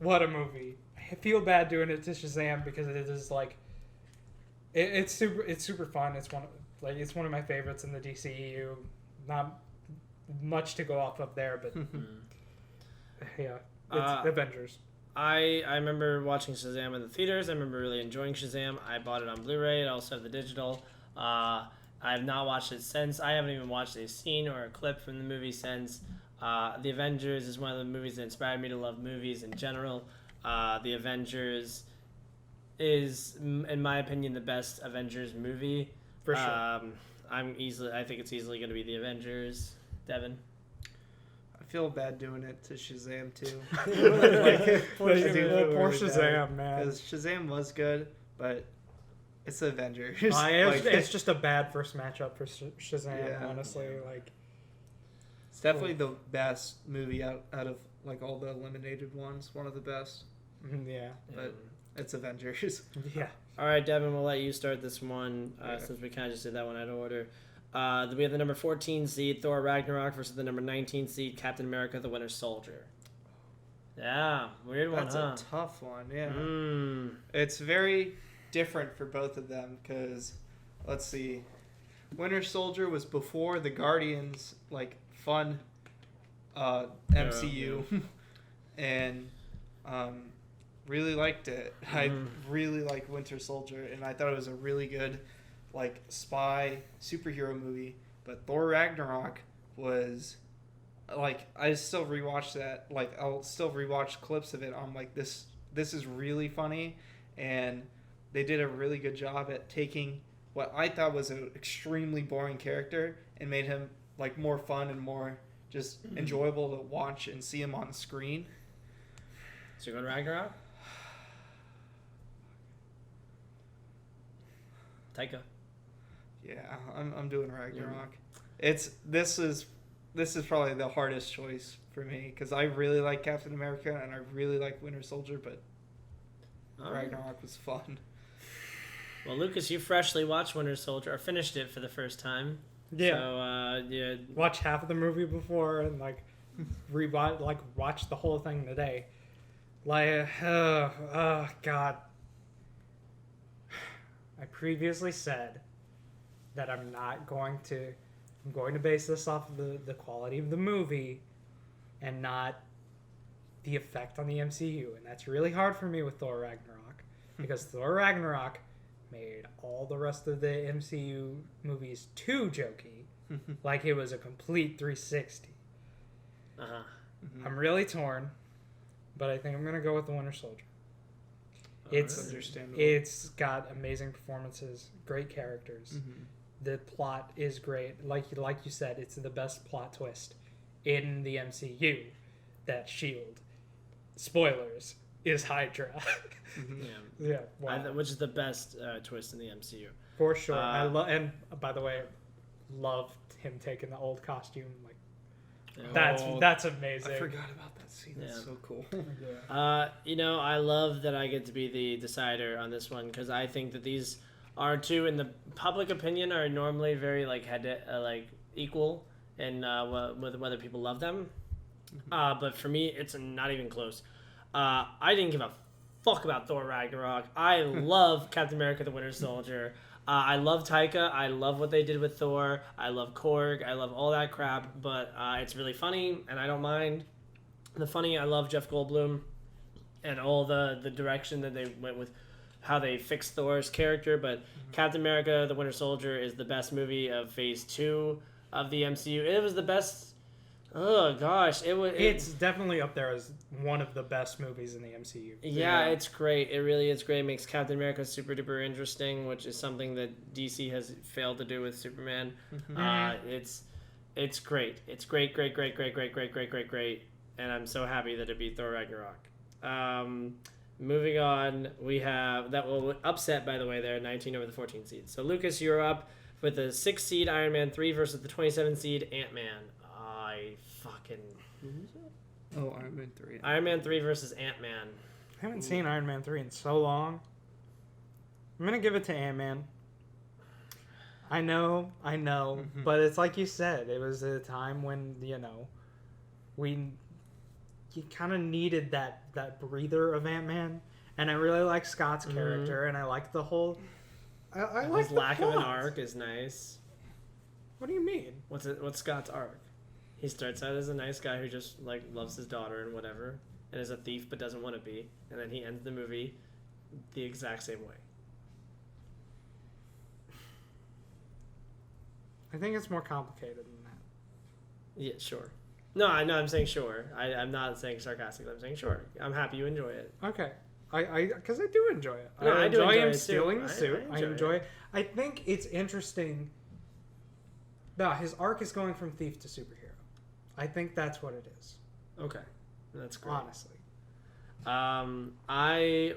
What a movie. I feel bad doing it to Shazam because it is like it's super fun. It's one of my favorites in the DCEU. Not much to go off of there, but yeah, it's Avengers. I remember watching Shazam in the theaters. I remember really enjoying Shazam. I bought it on Blu-ray. I also have the digital. I have not watched it since. I haven't even watched a scene or a clip from the movie since. The Avengers is one of the movies that inspired me to love movies in general. The Avengers is, in my opinion, the best Avengers movie. For sure. I think it's easily going to be the Avengers. Devin? I feel bad doing it to Shazam too. Poor Shazam, man. Because Shazam was good, but it's the Avengers. It's just a bad first matchup for Shazam, honestly. Like, it's definitely the best movie out of like all the eliminated ones. One of the best. Yeah. But it's Avengers. Yeah. All right, Devin, we'll let you start this one since we kind of just did that one out of order. We have the number 14 seed, Thor Ragnarok, versus the number 19 seed, Captain America, the Winter Soldier. Yeah, weird one, That's a tough one, yeah. It's very different for both of them because, let's see, Winter Soldier was before the Guardians, like, fun MCU, and really liked it. I really liked Winter Soldier, and I thought it was a really good, like, spy superhero movie. But Thor Ragnarok was, like, I still rewatch that. Like, I'll still rewatch clips of it. I'm like, this is really funny, and they did a really good job at taking what I thought was an extremely boring character and made him, like, more fun and more just enjoyable to watch and see him on the screen. So you're going Ragnarok? Taika. Yeah, I'm doing Ragnarok. This is probably the hardest choice for me because I really like Captain America and I really like Winter Soldier, but Ragnarok was fun. Well, Lucas, you freshly watched Winter Soldier or finished it for the first time. Yeah. So watched half of the movie before and like watched the whole thing today. Like, oh God. I previously said that I'm going to base this off of the quality of the movie and not the effect on the MCU. And that's really hard for me with Thor Ragnarok because Thor Ragnarok made all the rest of the MCU movies too jokey. Like it was a complete 360. Uh-huh. I'm really torn, but I think I'm going to go with the Winter Soldier. It's understandable. It's got amazing performances, great characters. The plot is great. Like you said, it's the best plot twist in the MCU. That SHIELD, spoilers, is Hydra. Yeah. Wow. Which is the best twist in the MCU. For sure. And by the way, loved him taking the old costume. Like that's amazing. I forgot about that scene. That's so cool. I love that I get to be the decider on this one because I think that these are two, in the public opinion, are normally very like equal in whether people love them. But for me, it's not even close. I didn't give a fuck about Thor Ragnarok. I love Captain America: The Winter Soldier. I love Taika. I love what they did with Thor. I love Korg. I love all that crap. But it's really funny, and I don't mind the funny. I love Jeff Goldblum and all the direction that they went with, how they fixed Thor's character. But Captain America: The Winter Soldier is the best movie of Phase 2 of the MCU. It was the best. Oh gosh, it's definitely up there as one of the best movies in the MCU. Yeah, it's great. It really is great. It makes Captain America super duper interesting, which is something that DC has failed to do with Superman. It's great. It's great, and I'm so happy that it beat Thor Ragnarok. Moving on, we have that will upset, by the way, there 19 over the 14 seeds. So Lucas, you're up with the 6 seed Iron Man 3 versus the 27 seed Ant-Man. Iron Man 3. Iron Man 3 versus Ant-Man. I haven't seen Iron Man 3 in so long. I'm going to give it to Ant-Man. I know, but it's like you said, it was a time when, you kind of needed that breather of Ant-Man, and I really like Scott's character, and I like the whole... I like his lack of an arc is nice. What do you mean? What's Scott's arc? He starts out as a nice guy who just loves his daughter and whatever, and is a thief but doesn't want to be, and then he ends the movie the exact same way. I think it's more complicated than that. Yeah, sure. No, I'm saying sure. I'm not saying sarcastically. I'm saying sure. I'm happy you enjoy it. Okay. Because I do enjoy it. No, I do enjoy him it stealing too. the suit. I enjoy it. it. I think it's interesting. No, his arc is going from thief to superhero. I think that's what it is. Okay, that's great. Honestly, I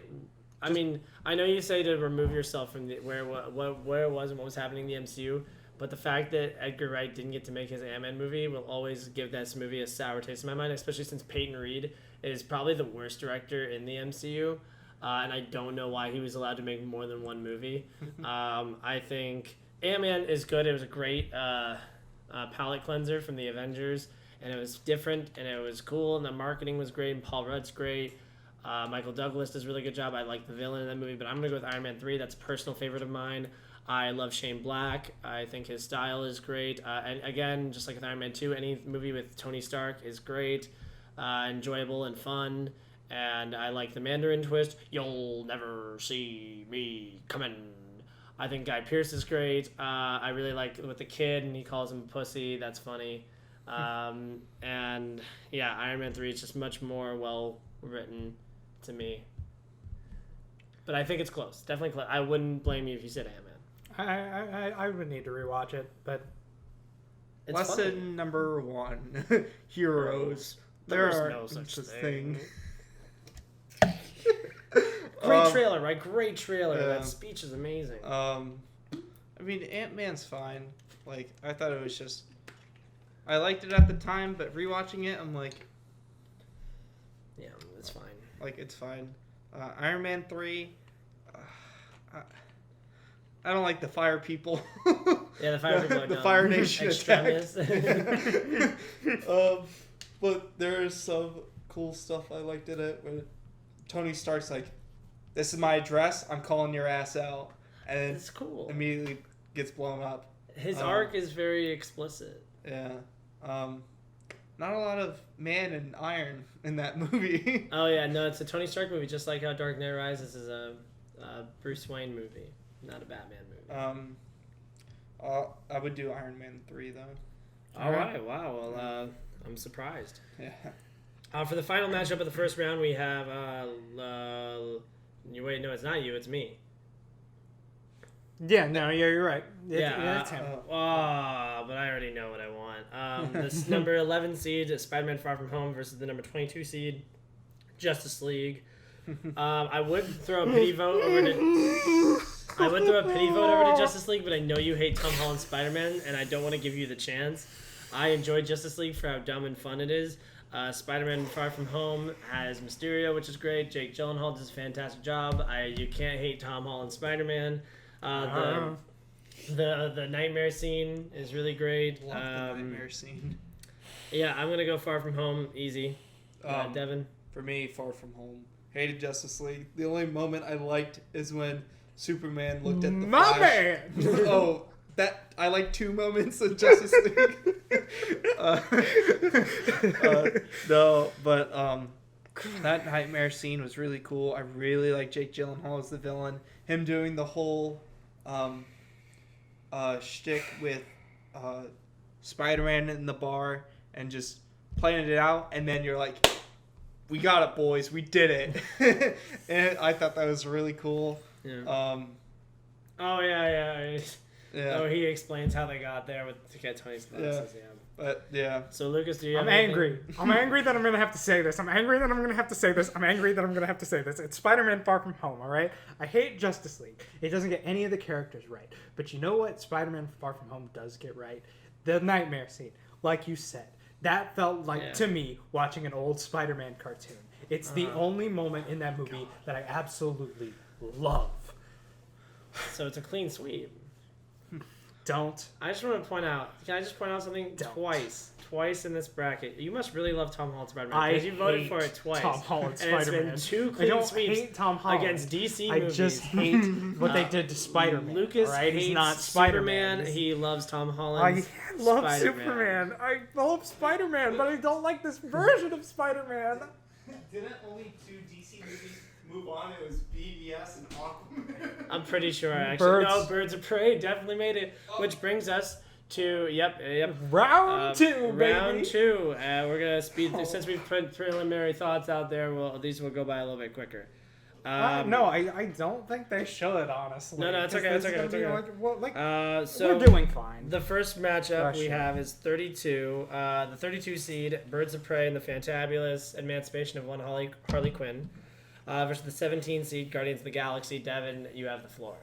mean, I know you say to remove yourself from where it was and what was happening in the MCU, but the fact that Edgar Wright didn't get to make his Ant-Man movie will always give this movie a sour taste in my mind, especially since Peyton Reed is probably the worst director in the MCU, and I don't know why he was allowed to make more than one movie. I think Ant-Man is good. It was a great palate cleanser from the Avengers. And it was different, and it was cool, and the marketing was great, and Paul Rudd's great. Michael Douglas does a really good job. I like the villain in that movie, but I'm going to go with Iron Man 3. That's a personal favorite of mine. I love Shane Black. I think his style is great. And again, just like with Iron Man 2, any movie with Tony Stark is great, enjoyable and fun. And I like the Mandarin twist. You'll never see me coming. I think Guy Pearce is great. I really like with the kid, and he calls him a pussy. That's funny. And yeah, Iron Man 3 is just much more well written to me. But I think it's close. Definitely close. I wouldn't blame you if you said Ant-Man. I would need to rewatch it, but it's lesson funny. number 1: heroes. There's There are no such thing. Great trailer, right? Great trailer. Yeah. That speech is amazing. I mean, Ant-Man's fine. Like, I thought it was just... I liked it at the time, but rewatching it, I'm like... Yeah, it's fine. Like, it's fine. Iron Man 3... I don't like the fire people. Yeah, the fire people are the dumb. Fire Nation Extremists. attack. But there's some cool stuff I liked in it where Tony Stark's like, "This is my address. I'm calling your ass out," and It's cool. immediately gets blown up. His arc is very explicit. Yeah. Not a lot of man and iron in that movie. Oh yeah, no, it's a Tony Stark movie, just like how Dark Knight Rises is a Bruce Wayne movie, not a Batman movie. I would do Iron Man 3 though. All right, wow. Well, I'm surprised. Yeah. For the final matchup of the first round, we have. Wait, no, it's not you. It's me. Yeah, no, you're right. It's him. but I already know what I want. This number 11 seed, Spider-Man Far From Home, versus the number 22 seed, Justice League. I would throw a pity vote over to Justice League, but I know you hate Tom Holland's Spider-Man, and I don't want to give you the chance. I enjoyed Justice League for how dumb and fun it is. Spider-Man Far From Home has Mysterio, which is great. Jake Gyllenhaal does a fantastic job. You can't hate Tom Holland's Spider-Man. The nightmare scene is really great. Love the nightmare scene. Yeah, I'm gonna go Far From Home, easy. Devin. For me, Far From Home. Hated Justice League. The only moment I liked is when Superman looked at the My Flash. man! That I like 2 moments of Justice League. No, but that nightmare scene was really cool. I really like Jake Gyllenhaal as the villain. Him doing the whole shtick with Spider-Man in the bar and just playing it out, and then you're like, "We got it, boys. We did it." And I thought that was really cool. Yeah. Oh yeah. Yeah. Oh, he explains how they got there to get Tony's glasses. Yeah. But yeah. So Lucas, do you have I'm anything? angry. I'm angry that I'm going to have to say this. I'm angry that I'm going to have to say this. I'm angry that I'm going to have to say this. It's Spider-Man Far From Home, all right? I hate Justice League. It doesn't get any of the characters right. But you know what Spider-Man Far From Home does get right? The nightmare scene. Like you said. That felt like, to me, watching an old Spider-Man cartoon. It's the only moment in that movie that I absolutely love. So it's a clean sweep. Don't. I just want to point out. Can I just point out something? Twice in this bracket. You must really love Tom Holland's Spider-Man because you voted for it twice. Tom Holland's and Spider-Man. It's been 2 I clean don't sweeps hate Tom Holland against DC I movies. just hate what they did to Spider-Man. Lucas right? hates He's not Spider-Man. Superman. He loves Tom Holland. I love Superman. I love Spider-Man, but I don't like this version of Spider-Man. Didn't only 2 DC movies move on? It was BVS and Aquaman. I'm pretty sure. Actually, no, Birds of Prey definitely made it. Which brings us to round 2, baby. Round 2. We're gonna speed through, since we've put preliminary thoughts out there. These will go by a little bit quicker. No, I don't think they should, honestly. No, it's okay. It's okay. So we're doing fine. The first matchup we have is 32. The 32 seed, Birds of Prey and the Fantabulous Emancipation of One Harley Quinn, versus the 17 seed, Guardians of the Galaxy. Devin, you have the floor.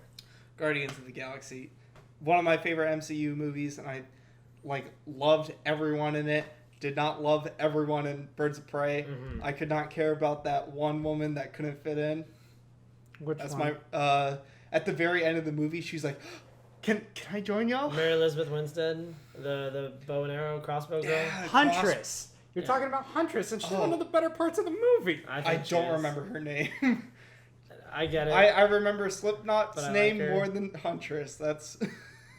Guardians of the Galaxy. One of my favorite MCU movies, and I loved everyone in it. Did not love everyone in Birds of Prey. Mm-hmm. I could not care about that one woman that couldn't fit in. That's one? At the very end of the movie, she's like, "Can I join y'all?" Mary Elizabeth Winstead, the bow and arrow crossbow girl. Yeah, Huntress. You're talking about Huntress, and she's one of the better parts of the movie. I don't remember her name. I get it. I remember Slipknot's name more than Huntress. That's.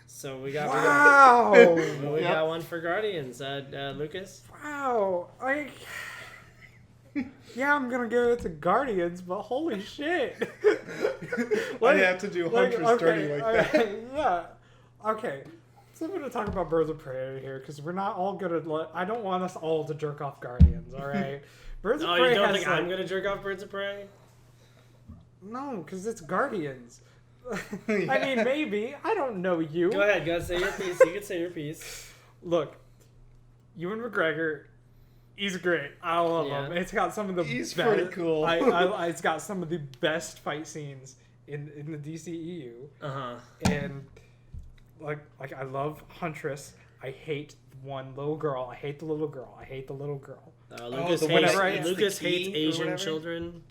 So we got we got one for Guardians. Lucas. Wow. I'm gonna give it to Guardians, but holy shit! Why do you have to do Huntress dirty like that? Yeah. Okay. So I'm gonna talk about Birds of Prey here because we're not all gonna. I don't want us all to jerk off Guardians. All right. Birds of Prey. You don't think I'm gonna jerk off Birds of Prey? No, because it's Guardians. Yeah. I mean, maybe. I don't know you. Go ahead. Go say your piece. You can say your piece. Look, Ewan McGregor, he's great. I love him. It's got some of the He's pretty cool. It's got some of the best fight scenes in the DCEU. And I love Huntress. I hate one little girl. I hate the little girl. Lucas hates Asian children.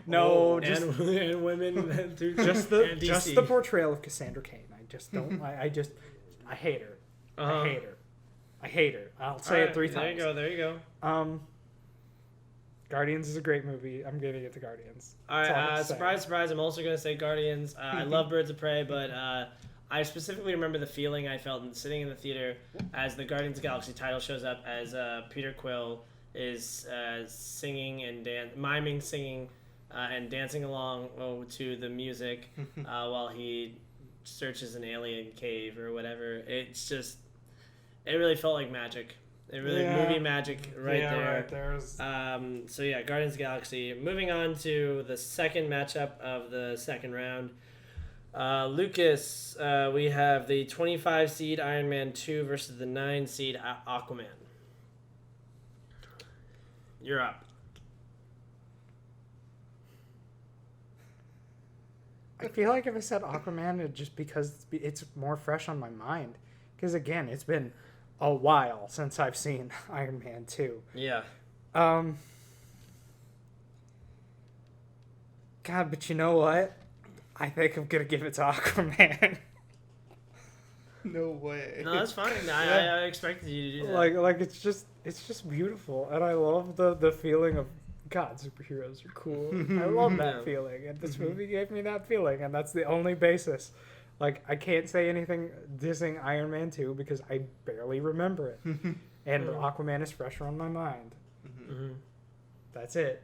No, and women. just the portrayal of Cassandra Cain. I just don't. I hate her. I hate her. I hate her. I'll say it 3 times. There you go. Guardians is a great movie. I'm giving it to Guardians. All right, surprise, surprise. I'm also going to say Guardians. I love Birds of Prey, but I specifically remember the feeling I felt sitting in the theater as the Guardians of the Galaxy title shows up as Peter Quill is singing and miming, singing, and dancing along to the music while he searches an alien cave or whatever. It really felt like magic. It really movie magic there. Right there's. So yeah, Guardians of the Galaxy. Moving on to the second matchup of the second round. Lucas, we have the 25 seed Iron Man 2 versus the 9 seed Aquaman. You're up. I feel like if I said Aquaman, it just because it's more fresh on my mind. Because again, it's been a while since I've seen Iron Man 2. Yeah. God, but you know what? I think I'm gonna give it to Aquaman. No way. No, that's fine. I expected you to do that. Like it's just beautiful, and I love the feeling of God, superheroes are cool. I love that feeling, and this movie gave me that feeling, and that's the only basis. Like, I can't say anything dissing Iron Man 2 because I barely remember it, and Aquaman is fresher on my mind. Mm-hmm. That's it.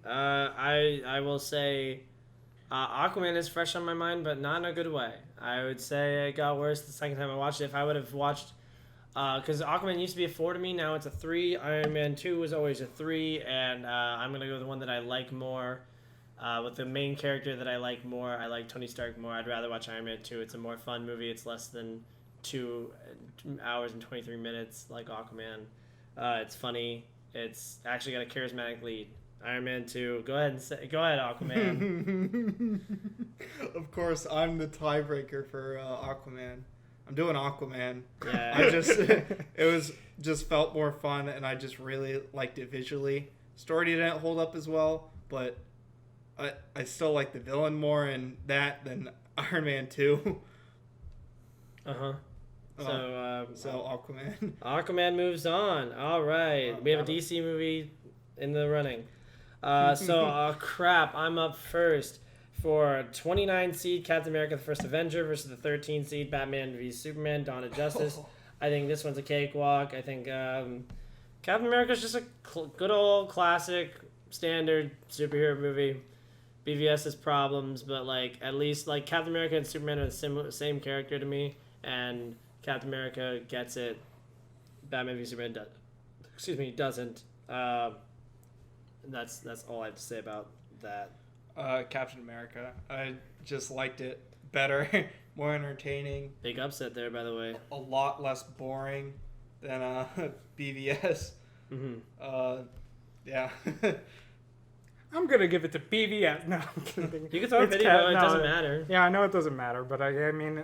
I will say Aquaman is fresh on my mind, but not in a good way. I would say it got worse the second time I watched it. If I would have watched... Because Aquaman used to be a 4 to me, now it's a 3. Iron Man 2 was always a 3, and I'm going to go with the one that I like more. With the main character that I like more, I like Tony Stark more. I'd rather watch Iron Man 2. It's a more fun movie. It's less than 2 hours and 23 minutes like Aquaman. It's funny. It's actually got a charismatic lead. Iron Man 2. Go ahead, Aquaman. Of course, I'm the tiebreaker for Aquaman. I'm doing Aquaman. Yeah. It was just felt more fun, and I just really liked it visually. Story didn't hold up as well, but I still like the villain more in that than Iron Man 2. Uh-huh. So Aquaman. Aquaman moves on. All right. We have a DC movie in the running. Crap. I'm up first for 29 seed Captain America the First Avenger versus the 13 seed Batman v Superman Dawn of Justice. I think this one's a cakewalk. I think Captain America's just a good old classic standard superhero movie. BVS has problems, but like at least like Captain America and Superman are the same character to me, and Captain America gets it. Batman v Superman doesn't. That's all I have to say about that. Captain America. I just liked it better, more entertaining. Big upset there, by the way. A lot less boring than BVS. Mm-hmm. Yeah. I'm gonna give it to BVS. No, I'm kidding. You can throw a pity, though. It doesn't matter. Yeah, I know it doesn't matter, but I mean,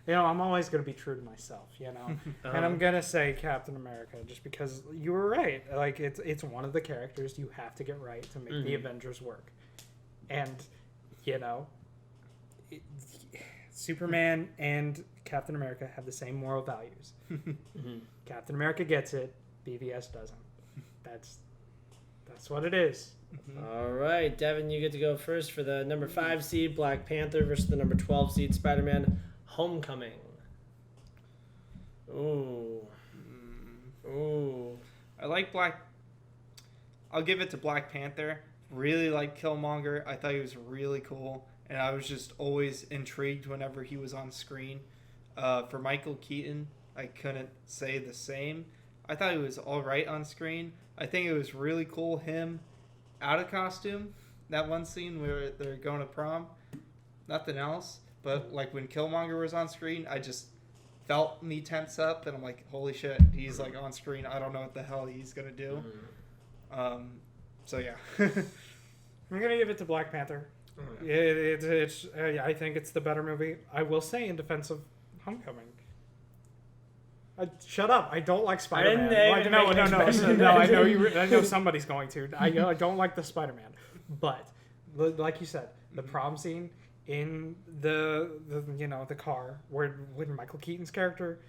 I'm always gonna be true to myself, And I'm gonna say Captain America just because you were right. Like it's one of the characters you have to get right to make the Avengers work, and Superman and Captain America have the same moral values. Captain America gets it. BVS doesn't. That's what it is. All right, Devin, you get to go first for the number 5 seed Black Panther versus the number 12 seed Spider-Man Homecoming. Ooh. I like I'll give it to Black Panther. Really like Killmonger. I thought he was really cool, and I was just always intrigued whenever he was on screen. For Michael Keaton, I couldn't say the same. I thought he was all right on screen. I think it was really cool him out of costume. That one scene where they're going to prom. Nothing else. But like when Killmonger was on screen, I just felt me tense up, and I'm like, holy shit, he's like on screen. I don't know what the hell he's gonna do. So yeah. I'm gonna give it to Black Panther. It's I think it's the better movie. I will say in defense of Homecoming. Shut up! I don't like Spider-Man. No. I know somebody's going to. I don't like the Spider-Man, but like you said, the prom scene in the car when Michael Keaton's character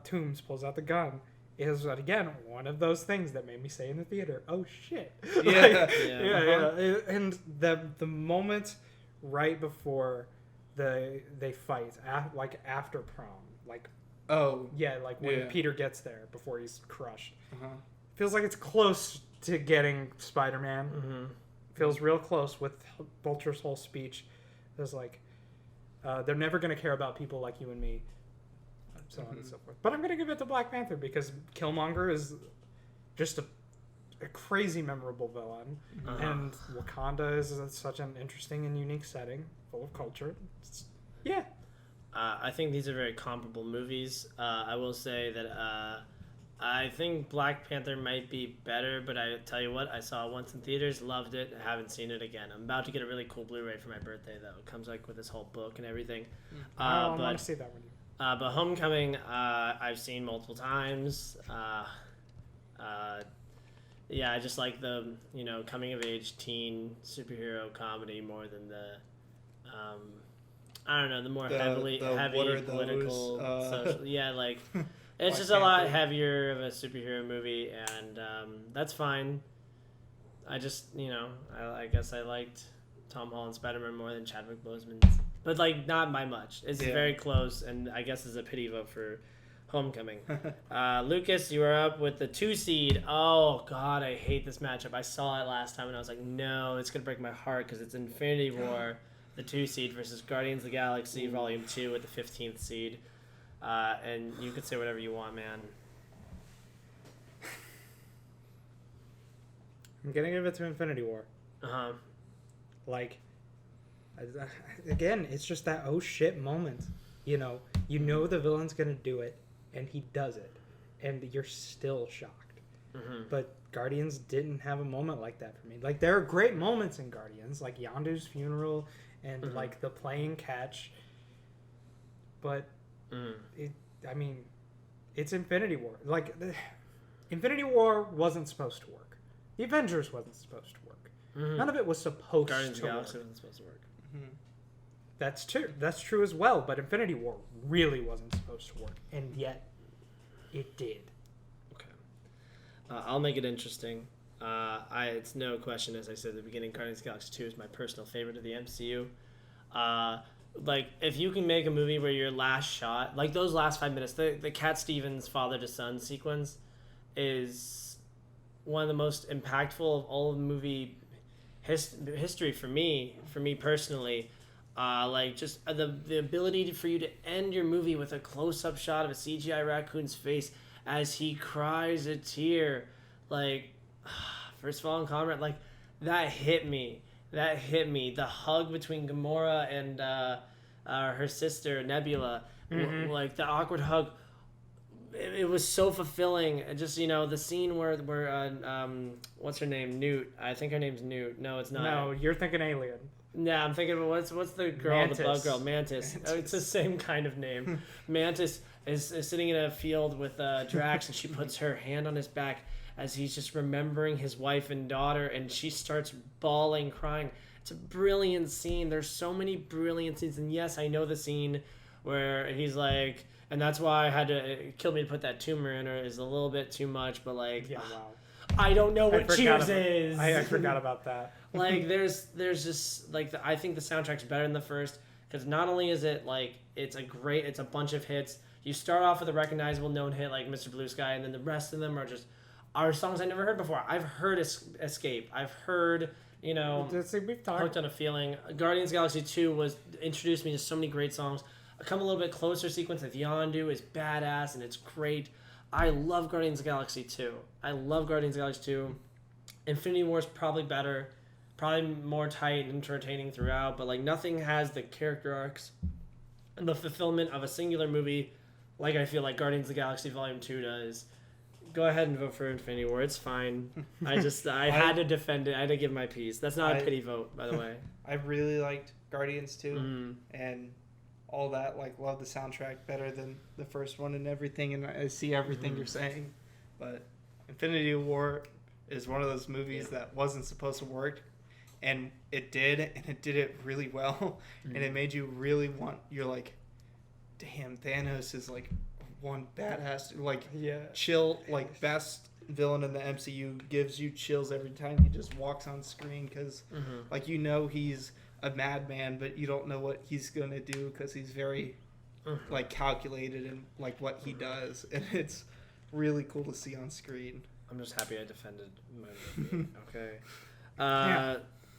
Toombs pulls out the gun is, again, one of those things that made me say in the theater, oh shit. Yeah. Yeah. And the moment right before they fight, after prom, like, Oh. yeah, like when Yeah. Peter gets there before he's crushed. Uh-huh. Feels like it's close to getting Spider-Man. Mm-hmm. Feels real close with Vulture's whole speech. It's like, they're never going to care about people like you and me, so on and so forth. But I'm going to give it to Black Panther because Killmonger is just a crazy memorable villain. And Wakanda is such an interesting and unique setting, full of culture. Yeah. I think these are very comparable movies. I will say that I think Black Panther might be better, but I tell you what, I saw it once in theaters, loved it, haven't seen it again. I'm about to get a really cool Blu-ray for my birthday, though. It comes like with this whole book and everything. I want to see that one. But Homecoming, I've seen multiple times. Yeah, I just like the coming of age teen superhero comedy more than the I don't know, the more heavy political social. Yeah, like it's just a lot heavier of a superhero movie, and that's fine. I just I guess I liked Tom Holland's Spider-Man more than Chadwick Boseman's, but like not by much. It's very close, and I guess it's a pity vote for Homecoming. Lucas, you are up with the 2 seed. Oh God, I hate this matchup. I saw it last time and I was like, no, it's gonna break my heart because it's Infinity War, the 2 seed versus Guardians of the Galaxy Volume 2 with the 15th seed. And you could say whatever you want, man. I'm gonna give it to Infinity War. Like, again, it's just that oh shit moment. You know the villain's gonna do it, and he does it, and you're still shocked. But Guardians didn't have a moment like that for me. Like, there are great moments in Guardians, like Yondu's funeral and like the plane catch. But it's Infinity War. Like, Infinity War wasn't supposed to work. The Avengers wasn't supposed to work. None of it was supposed Guardians to work. Galaxy wasn't supposed to work. That's true. That's true as well. But Infinity War really wasn't supposed to work, and yet it did. Okay. I'll make it interesting. It's no question, as I said at the beginning, Guardians of the Galaxy 2 is my personal favorite of the MCU. Like, if you can make a movie where your last shot, like those last 5 minutes, the Cat Stevens father to son sequence is one of the most impactful of all of movie history for me personally. Like, just the ability for you to end your movie with a close-up shot of a CGI raccoon's face as he cries a tear. Like, first of all, in Conrad, like, that hit me. The hug between Gamora and her sister, Nebula, like, the awkward hug, it was so fulfilling. Just, the scene where what's her name? Newt. I think her name's Newt. No, it's not. No, you're thinking Alien. Yeah, I'm thinking what's the girl, Mantis. the bug girl, Mantis. Oh, it's the same kind of name. Mantis is sitting in a field with Drax, and she puts her hand on his back as he's just remembering his wife and daughter, and she starts bawling, crying. It's a brilliant scene. There's so many brilliant scenes, and yes, I know the scene where he's like, and that's why I had to kill me to put that tumor in her is a little bit too much, but like, Yeah, wow. I don't know what Cheers is. I forgot about that. Like, there's just like I think the soundtrack's better than the first because not only is it like it's a bunch of hits. You start off with a recognizable known hit like Mr. Blue Sky, and then the rest of them are songs I never heard before. I've heard Escape. I've heard We've talked. Hooked on a Feeling. Guardians of the Galaxy 2 introduced me to so many great songs. A Come a Little Bit Closer sequence with Yondu is badass and it's great. I love Guardians of the Galaxy 2. Infinity War is probably better, probably more tight and entertaining throughout, but like nothing has the character arcs and the fulfillment of a singular movie like I feel like Guardians of the Galaxy Volume 2 does. Go ahead and vote for Infinity War. It's fine. I had to defend it. I had to give my piece. That's not a pity vote, by the way. I really liked Guardians 2 and all that. Like, love the soundtrack better than the first one and everything. And I see everything you're saying, but Infinity War is one of those movies that wasn't supposed to work, and it did, and it did it really well, and it made you really want. You're like, damn, Thanos is like one badass, like, Yeah. chill, like, best villain in the MCU, gives you chills every time he just walks on screen because, like, you know he's a madman, but you don't know what he's going to do because he's very, like, calculated in, like, what he does. And it's really cool to see on screen. I'm just happy I defended my movie. Okay.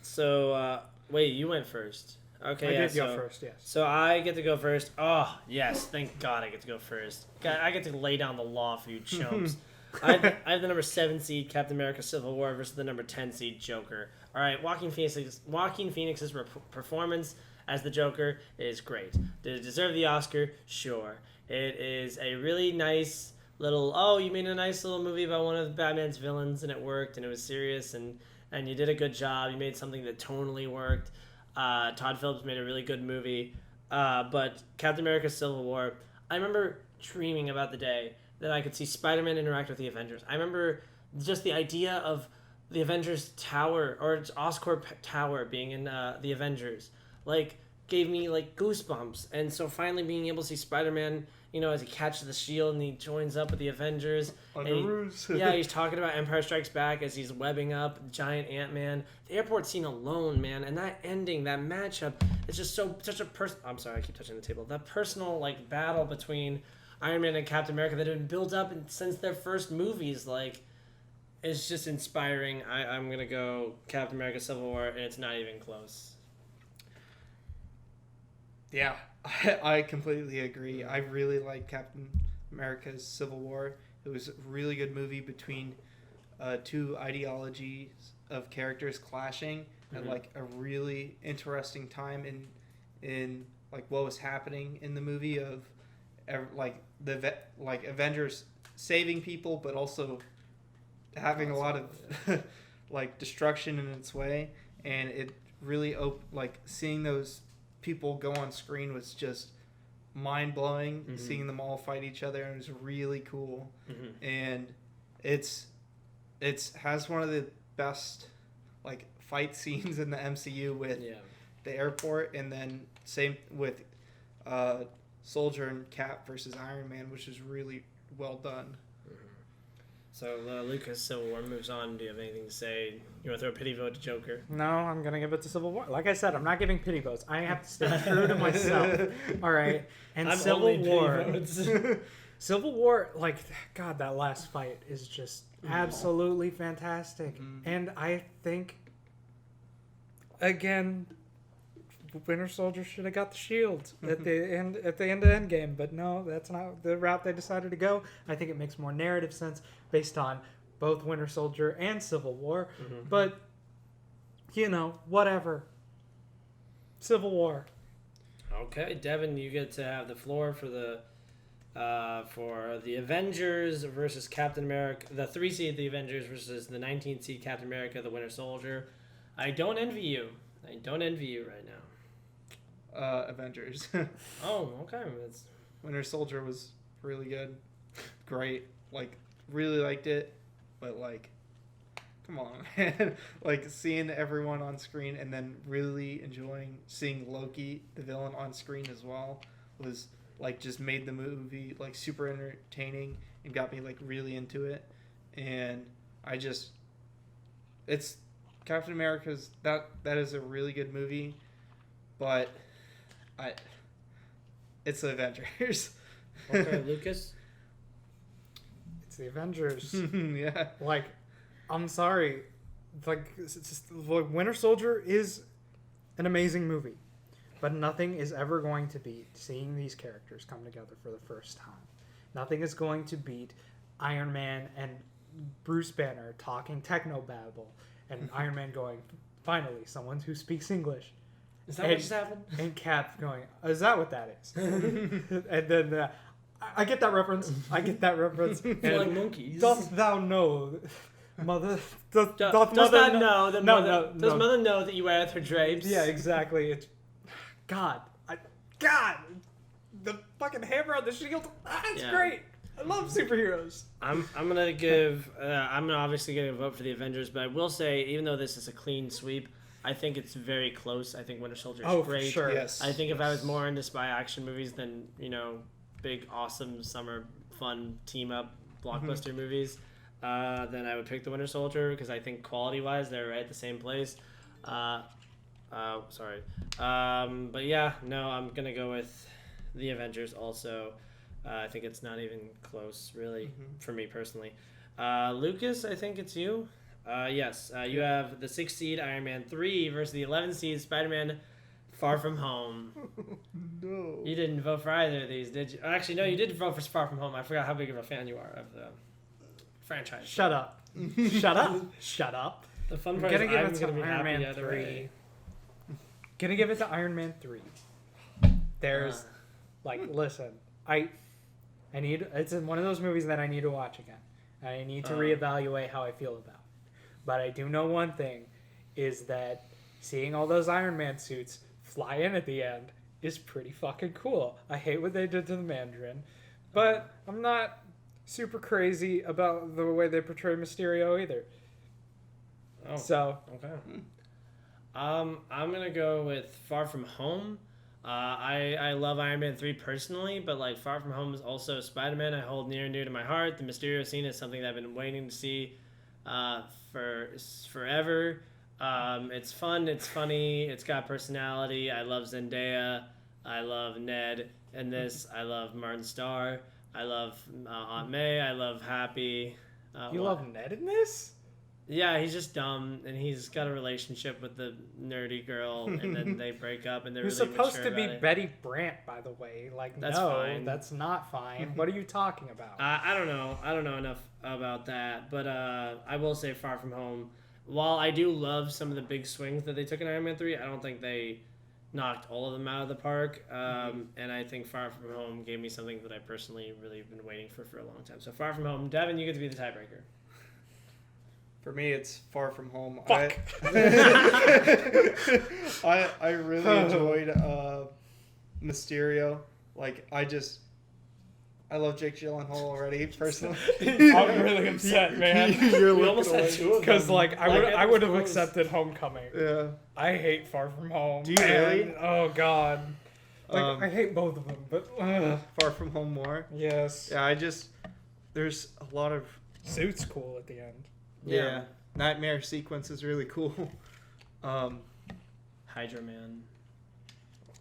So, wait, you went first. Okay, I did go first, yes. So I get to go first. Oh, yes. Thank God I get to go first. I get to lay down the law for you chumps. I have the number 7 seed, Captain America Civil War, versus the number 10 seed, Joker. All right, Joaquin Phoenix's performance as the Joker is great. Did it deserve the Oscar? Sure. It is a really nice little, you made a nice little movie about one of Batman's villains, and it worked, and it was serious, and you did a good job. You made something that tonally worked. Todd Phillips made a really good movie. But Captain America Civil War, I remember dreaming about the day that I could see Spider-Man interact with the Avengers. I remember just the idea of the Avengers Tower, or Oscorp Tower being in the Avengers, like, gave me, like, goosebumps. And so finally being able to see Spider-Man, as he catches the shield and he joins up with the Avengers. He's talking about Empire Strikes Back as he's webbing up giant Ant-Man. The airport scene alone, man, and that ending, that matchup, it's just such a I'm sorry, I keep touching the table. That personal, like, battle between Iron Man and Captain America that had been built up since their first movies, like, it's just inspiring. I'm going to go Captain America Civil War, and it's not even close. Yeah, I completely agree. I really like Captain America's Civil War. It was a really good movie between two ideologies of characters clashing at, like, a really interesting time in like what was happening in the movie of, like, Avengers saving people, but also having a lot of like destruction in its way, and it really like seeing those people go on screen was just mind-blowing. Seeing them all fight each other, and it was really cool. And it has one of the best, like, fight scenes in the MCU with the airport, and then same with Soldier and Cap versus Iron Man, which is really well done. So Lucas, Civil War moves on. Do you have anything to say? You want to throw a pity vote to Joker? No, I'm going to give it to Civil War. Like I said, I'm not giving pity votes. I have to stay true to myself. All right? And Civil War. Civil War, like, God, that last fight is just absolutely fantastic. And I think, again, Winter Soldier should have got the shield at the end of Endgame, but no, that's not the route they decided to go. I think it makes more narrative sense based on both Winter Soldier and Civil War. But whatever. Civil War. Okay, Devin, you get to have the floor for the Avengers versus Captain America, the 3 seed the Avengers versus the 19 seed Captain America, the Winter Soldier. I don't envy you right now. Avengers. Oh, okay. Winter Soldier was really good. Great. Like, really liked it. But, like, come on, man. Like, seeing everyone on screen and then really enjoying seeing Loki, the villain, on screen as well was, like, just made the movie, like, super entertaining and got me, like, really into it. And it's Captain America's, that is a really good movie, but it's the Avengers. Okay, Lucas? It's the Avengers. Yeah. Like, I'm sorry. Like, Winter Soldier is an amazing movie, but nothing is ever going to beat seeing these characters come together for the first time. Nothing is going to beat Iron Man and Bruce Banner talking technobabble, and Iron Man going, finally, someone who speaks English. Is that what just happened? And Cap going, is that what that is? And then I get that reference. They're like monkeys. Dost thou know, mother? Does mother know that you weareth her drapes? Yeah, exactly. It's God, the fucking hammer on the shield. It's great. I love superheroes. I'm obviously gonna vote for the Avengers, but I will say, even though this is a clean sweep, I think it's very close. I think Winter Soldier is great. For sure. Yes. I think if I was more into spy action movies than big, awesome summer fun team up blockbuster movies, then I would pick The Winter Soldier because I think quality wise they're right at the same place. Sorry. But yeah, no, I'm gonna go with The Avengers also. I think it's not even close, really, for me personally. Lucas, I think it's you. Yes, you have the 6 seed Iron Man 3 versus the 11 seed Spider-Man Far From Home. No. You didn't vote for either of these, did you? Actually, no, you did vote for Far From Home. I forgot how big of a fan you are of the franchise. Shut up. Shut up. Shut up. The fun I'm part gonna is give I'm it going to to be Iron happy Man either 3. way. Gonna give it to Iron Man 3. There's, listen, I need, it's one of those movies that I need to watch again. I need to reevaluate how I feel about it. But I do know one thing, is that seeing all those Iron Man suits fly in at the end is pretty fucking cool. I hate what they did to the Mandarin, but I'm not super crazy about the way they portray Mysterio either. Oh, So, okay. I'm gonna go with Far From Home. I love Iron Man 3 personally, but like Far From Home is also Spider-Man I hold near and dear to my heart. The Mysterio scene is something that I've been waiting to see for forever. It's fun, it's funny, it's got personality. I love Zendaya, I love Ned in this, I love Martin Starr, I love Aunt May, I love Happy. you love Ned in this? Yeah, he's just dumb, and he's got a relationship with the nerdy girl, and then they break up, and they're Who's really supposed mature to be about it. Betty Brant, by the way. Like, That's no, fine. that's not fine. What are you talking about? I don't know. I don't know enough about that, but I will say Far From Home. While I do love some of the big swings that they took in Iron Man 3, I don't think they knocked all of them out of the park. And I think Far From Home gave me something that I personally really have been waiting for a long time. So Far From Home. Devin, you get to be the tiebreaker. For me, it's Far From Home. Fuck. I really enjoyed Mysterio. Like, I love Jake Gyllenhaal already, personally. I'm really upset, man. You're We looking almost had away. two of them. Because, I would have close. accepted Homecoming. Yeah. I hate Far From Home. Do you really? And, oh, God. I hate both of them, but... Far From Home more. yes. Yeah, there's a lot of... Suit's cool at the end. Yeah. Nightmare sequence is really cool. Hydra Man.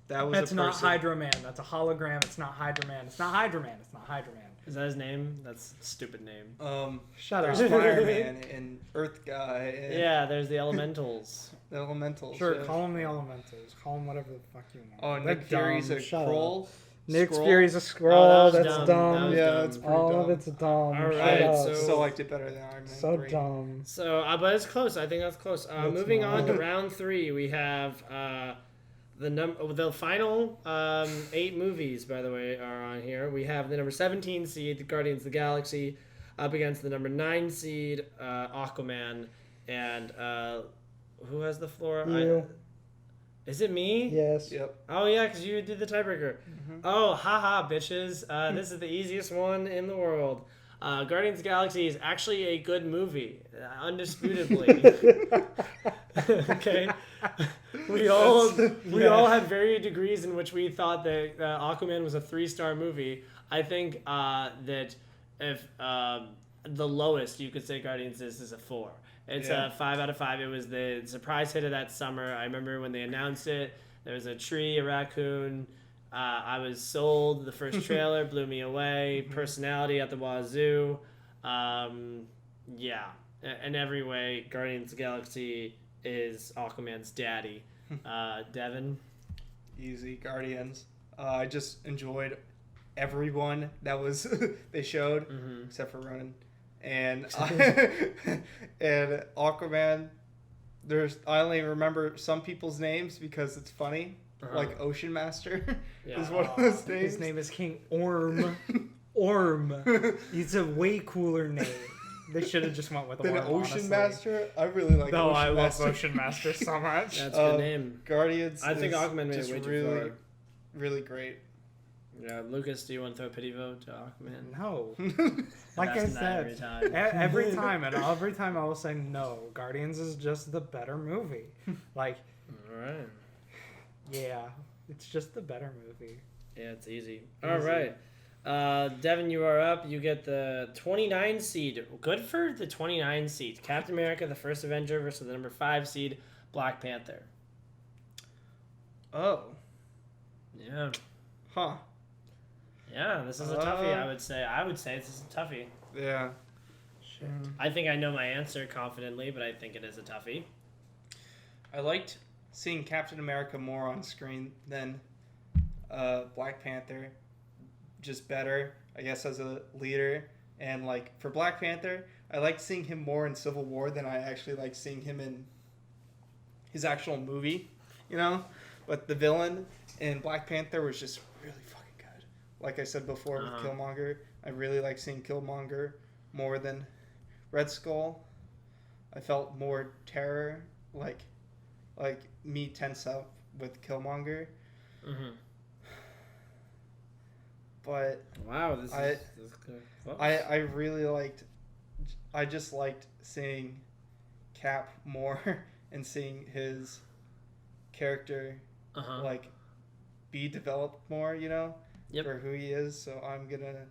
That was That's a not person. Hydra Man. That's a hologram. It's not Hydra Man. It's not Hydra Man. It's not Hydra Man. Is that his name? That's a stupid name. Shut There's up. Fireman and Earth Guy and Yeah, there's the Elementals. the Elementals. Sure, yeah. call them the Elementals. Call them whatever the fuck you want. Oh, They're Nick Fury's dumb. a Shut up. Skrull. Nick Skrull? Fury's a Oh, scroll. that was That's dumb. dumb. That was Yeah, dumb. that's pretty All dumb. of it's dumb. All Shut right, up. so- Still liked it better than Iron Man So 3. dumb. So, but it's close. I think that's close. It's Moving on to not. round 3, we have the final 8 movies. By the way, are on here. We have the number 17 seed, Guardians of the Galaxy, up against the number 9 seed, Aquaman, and who has the floor? You. Is it me? Yes. Yep. Oh yeah, because you did the tiebreaker. Oh, haha, bitches! This is the easiest one in the world. Guardians of the Galaxy is actually a good movie, undisputably. Okay, we all had varying degrees in which we thought that Aquaman was a 3-star movie. I think that if the lowest you could say Guardians is a 4. It's a 5 out of 5. It was the surprise hit of that summer. I remember when they announced it. There was a tree, a raccoon. I was sold. The first trailer blew me away. Personality at the wazoo. Yeah. In every way, Guardians of the Galaxy is Aquaman's daddy. Devin? Easy. Guardians. I just enjoyed everyone that was they showed, except for Ronan. And and Aquaman. I only remember some people's names because it's funny. Like Ocean Master is one of those names. His name is King Orm. Orm. He's a way cooler name. They should have just went with Then Orm, Ocean honestly. Master. I really like. No, Ocean I love Master. Ocean Master so much. That's a good name. Guardians. I think is Aquaman made just it way too really, far. really great. Yeah, Lucas, do you want to throw a pity vote to Aquaman? No. Like I That's not said, every time. every time, and every time I will say no. Guardians is just the better movie. Like, All right. yeah, it's just the better movie. Yeah, it's easy. All right. Devin, you are up. You get the 29 seed. Good for the 29 seed. Captain America, the first Avenger versus the number 5 seed, Black Panther. Oh. Yeah. Huh. Yeah, this is a toughie, I would say. I would say this is a toughie. Yeah. Shit. I think I know my answer confidently, but I think it is a toughie. I liked seeing Captain America more on screen than Black Panther. Just better, I guess, as a leader. And, like, for Black Panther, I liked seeing him more in Civil War than I actually liked seeing him in his actual movie, you know? But the villain in Black Panther was just really fucking good. Like I said before with Killmonger, I really like seeing Killmonger more than Red Skull. I felt more terror, like me tense up with Killmonger. Mm-hmm. But wow, this is good. I really liked. I just liked seeing Cap more and seeing his character like be developed more, you know, for who he is. So I'm gonna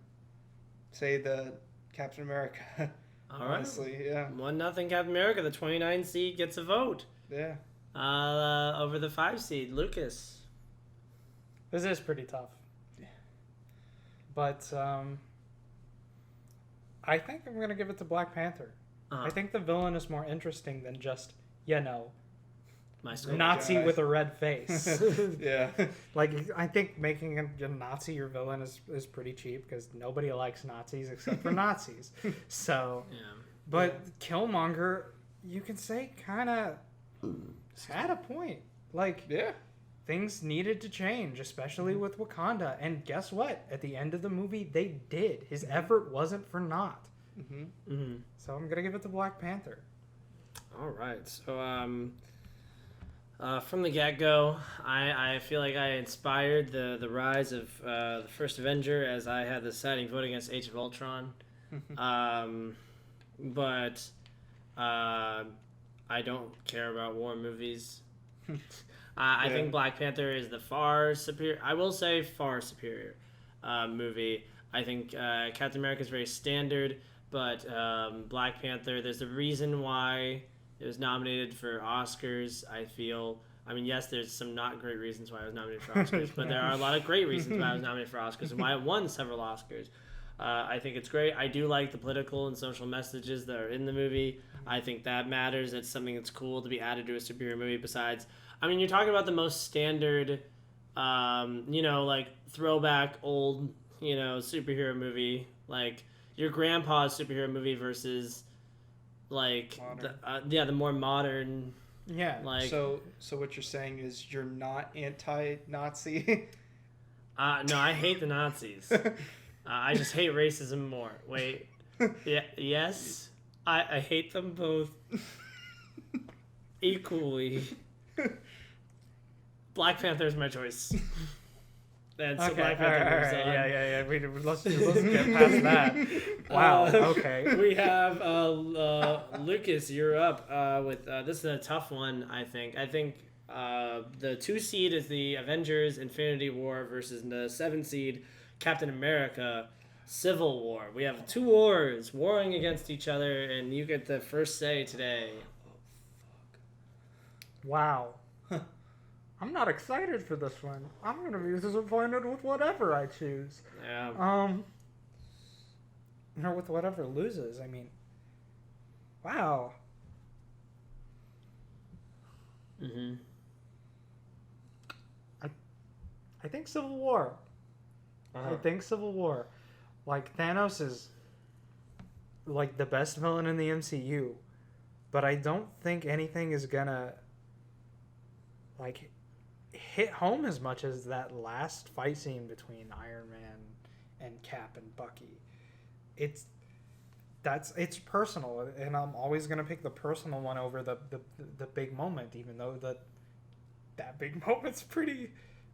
say the Captain America. All honestly, right. yeah. 1-0 Captain America. The 29 seed gets a vote. Yeah. Over the 5 seed, Lucas. This is pretty tough. Yeah. But I think I'm gonna give it to Black Panther. I think the villain is more interesting than just Nazi with a red face. Yeah. Like, I think making a Nazi your villain is pretty cheap because nobody likes Nazis except for Nazis. So, but Killmonger, you can say, kind of had a point. Like, things needed to change, especially with Wakanda. And guess what? At the end of the movie, they did. His effort wasn't for naught. So I'm going to give it to Black Panther. All right. So, from the get-go, I feel like I inspired the rise of the first Avenger as I had the deciding vote against Age of Ultron. But I don't care about war movies. I think Black Panther is the far superior movie. I think Captain America is very standard, but Black Panther, there's a reason why it was nominated for Oscars, I feel. I mean, yes, there's some not great reasons why I was nominated for Oscars, but there are a lot of great reasons why I was nominated for Oscars and why I won several Oscars. I think it's great. I do like the political and social messages that are in the movie. I think that matters. It's something that's cool to be added to a superhero movie besides... I mean, you're talking about the most standard, like, throwback old, superhero movie. Like, your grandpa's superhero movie versus... like the more modern so what you're saying is you're not anti-Nazi? No, I hate the Nazis. I just hate racism more. Wait, yes, I hate them both equally. Black Panther is my choice. And so Black Panther moves on. Yeah. Let's get past that. Wow. Okay. We have Lucas. You're up with this is a tough one. I think the 2 seed is the Avengers: Infinity War versus the 7 seed Captain America: Civil War. We have 2 wars warring against each other, and you get the first say today. Wow. I'm not excited for this one. I'm going to be disappointed with whatever I choose. Yeah. Or with whatever loses. I mean, wow. I think Civil War. I think Civil War. Like, Thanos is, like, the best villain in the MCU. But I don't think anything is going to, like... hit home as much as that last fight scene between Iron Man and Cap and Bucky. It's personal, and I'm always gonna pick the personal one over the big moment, even though that big moment's pretty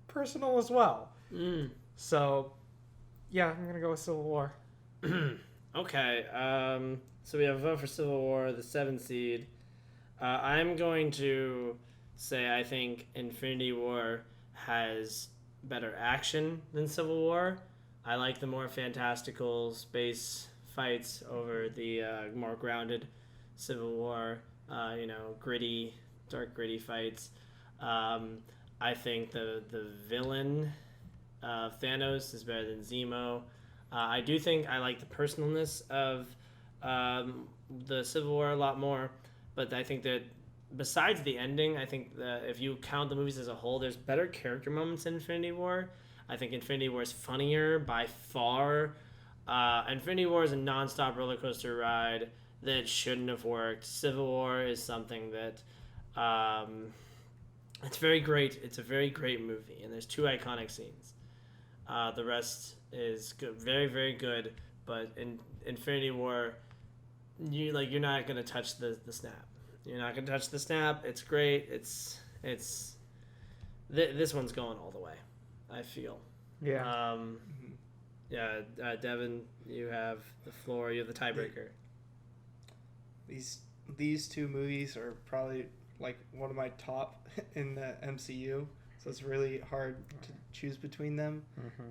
personal as well. So yeah, I'm gonna go with Civil War. Okay, so we have a vote for Civil War, the 7 seed. I'm going to say I think Infinity War has better action than Civil War. I like the more fantastical space fights over the more grounded Civil War, gritty, dark, gritty fights. I think the villain of Thanos is better than Zemo. I do think I like the personalness of the Civil War a lot more, but I think that besides the ending, I think that if you count the movies as a whole, there's better character moments in Infinity War. I think Infinity War is funnier by far. Infinity War is a nonstop roller coaster ride that shouldn't have worked. Civil War is something that it's very great. It's a very great movie, and there's 2 iconic scenes. The rest is good, very, very good. But in Infinity War, you're not gonna touch the snap. You're not gonna touch the snap. It's great. This one's going all the way, I feel. Yeah. Devin, you have the floor. You have the tiebreaker. These 2 movies are probably like one of my top in the MCU, so it's really hard to choose between them.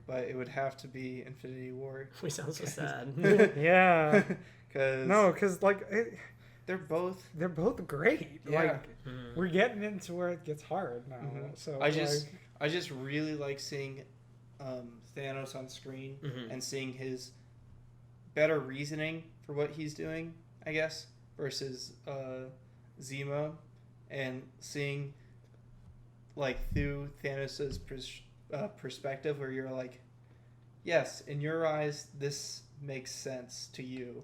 But it would have to be Infinity War. We sound so sad. Yeah. Because they're both great. Yeah. Like we're getting into where it gets hard now. So I just really like seeing Thanos on screen and seeing his better reasoning for what he's doing, I guess, versus Zemo, and seeing like through Thanos's perspective, where you're like, yes, in your eyes this makes sense to you,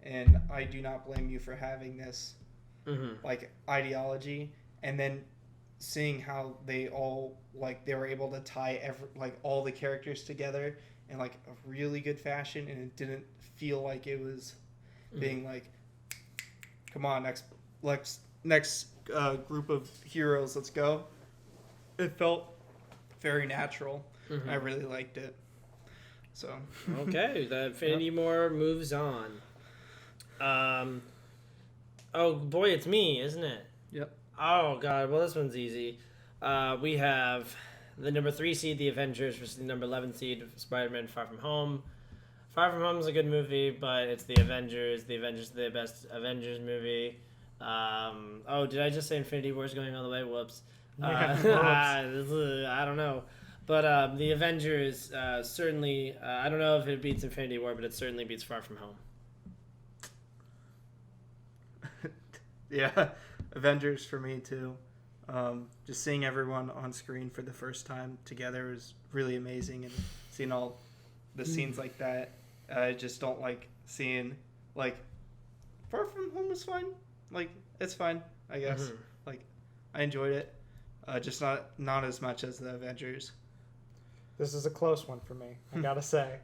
and I do not blame you for having this like ideology, and then seeing how they all they were able to tie all the characters together in like a really good fashion, and it didn't feel like it was being like, come on, next group of heroes, let's go. It felt very natural. I really liked it. So okay, the Infinity War moves on. Oh boy, it's me, isn't it? Yep. Oh god, well this one's easy. We have the number 3 seed, The Avengers, versus the number 11 seed, Spider-Man: Far From Home. Far From Home is a good movie, but it's The Avengers. The Avengers is the best Avengers movie. Did I just say Infinity War is going all the way? Whoops. I don't know. But The Avengers certainly, I don't know if it beats Infinity War, but it certainly beats Far From Home. Yeah, Avengers for me too. Just seeing everyone on screen for the first time together was really amazing, and seeing all the scenes like that. I just don't like seeing Far From Home was fine. It's fine, I guess. I enjoyed it. Just not as much as the Avengers. This is a close one for me, I gotta say.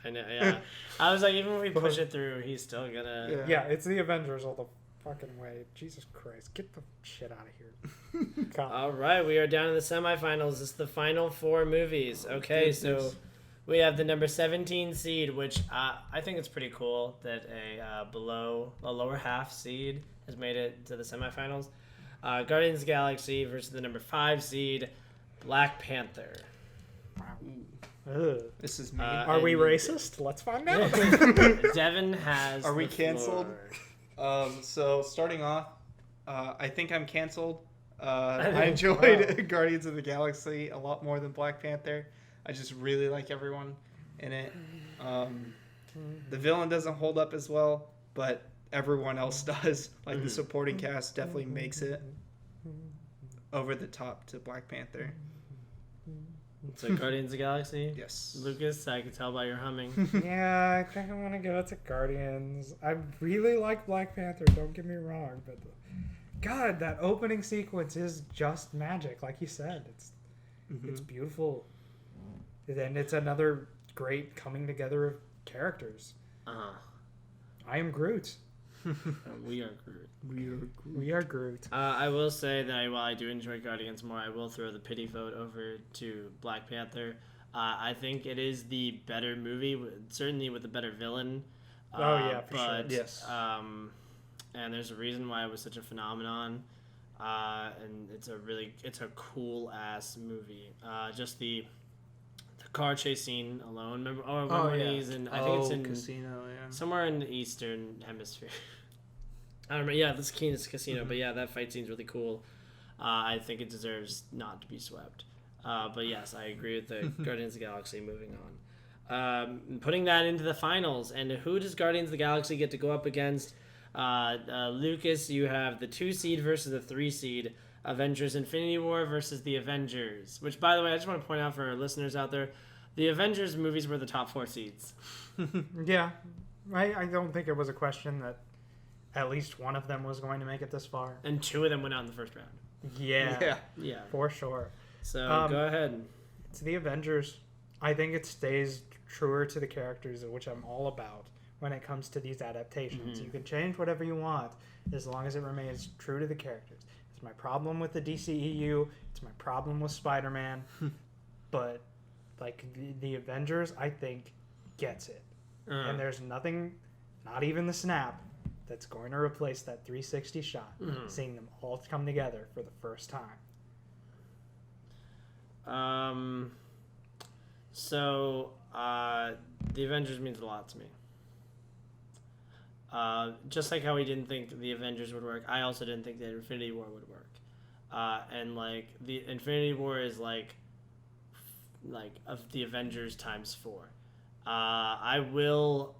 I know, yeah. I was like, even when we push it through, he's still gonna... Yeah, it's the Avengers all the fucking way. Jesus Christ, get the shit out of here. All right, we are down to the semifinals. It's the final 4 movies. Okay, so we have the number 17 seed, which I think it's pretty cool that a lower half seed has made it to the semifinals. Guardians of the Galaxy versus the number 5 seed, Black Panther. Ugh. This is me. Are we racist? Let's find out. Devin has. Are we the canceled? floor. So starting off, I think I'm canceled. I enjoyed Guardians of the Galaxy a lot more than Black Panther. I just really like everyone in it. The villain doesn't hold up as well, but everyone else does. The supporting cast definitely makes it over the top to Black Panther. So Guardians of the Galaxy? Yes. Lucas, I can tell by your humming. Yeah, I kind of want to go to Guardians. I really like Black Panther, don't get me wrong, but God, that opening sequence is just magic, like you said. It's beautiful. And it's another great coming together of characters. I am Groot. We are Groot. We are Groot. I will say that while I do enjoy Guardians more, I will throw the pity vote over to Black Panther. I think it is the better movie, certainly with a better villain. For sure. Yes. And there's a reason why it was such a phenomenon. And it's a cool ass movie. Just the car chase scene alone. Remember? Oh, Oh, when yeah. he's in. I think it's in Casino. Yeah. somewhere in the Eastern Hemisphere. I don't remember. Yeah, this is Casino. But yeah, that fight scene's really cool. I think it deserves not to be swept. But yes, I agree with the Guardians of the Galaxy moving on. Putting that into the finals. And who does Guardians of the Galaxy get to go up against? Lucas, you have the 2 seed versus the 3 seed. Avengers Infinity War versus the Avengers. Which, by the way, I just want to point out for our listeners out there, the Avengers movies were the top 4 seeds. Yeah. I don't think it was a question that at least one of them was going to make it this far. And 2 of them went out in the first round. Yeah. Yeah. For sure. So, go ahead. It's the Avengers. I think it stays truer to the characters, which I'm all about when it comes to these adaptations. You can change whatever you want as long as it remains true to the characters. It's my problem with the DCEU. It's my problem with Spider-Man. But, like, the Avengers, I think, gets it. And there's nothing, not even the snap, that's going to replace that 360 shot, seeing them all come together for the first time. The Avengers means a lot to me. Just like how we didn't think the Avengers would work, I also didn't think that Infinity War would work. And like the Infinity War is like of the Avengers times 4. I will,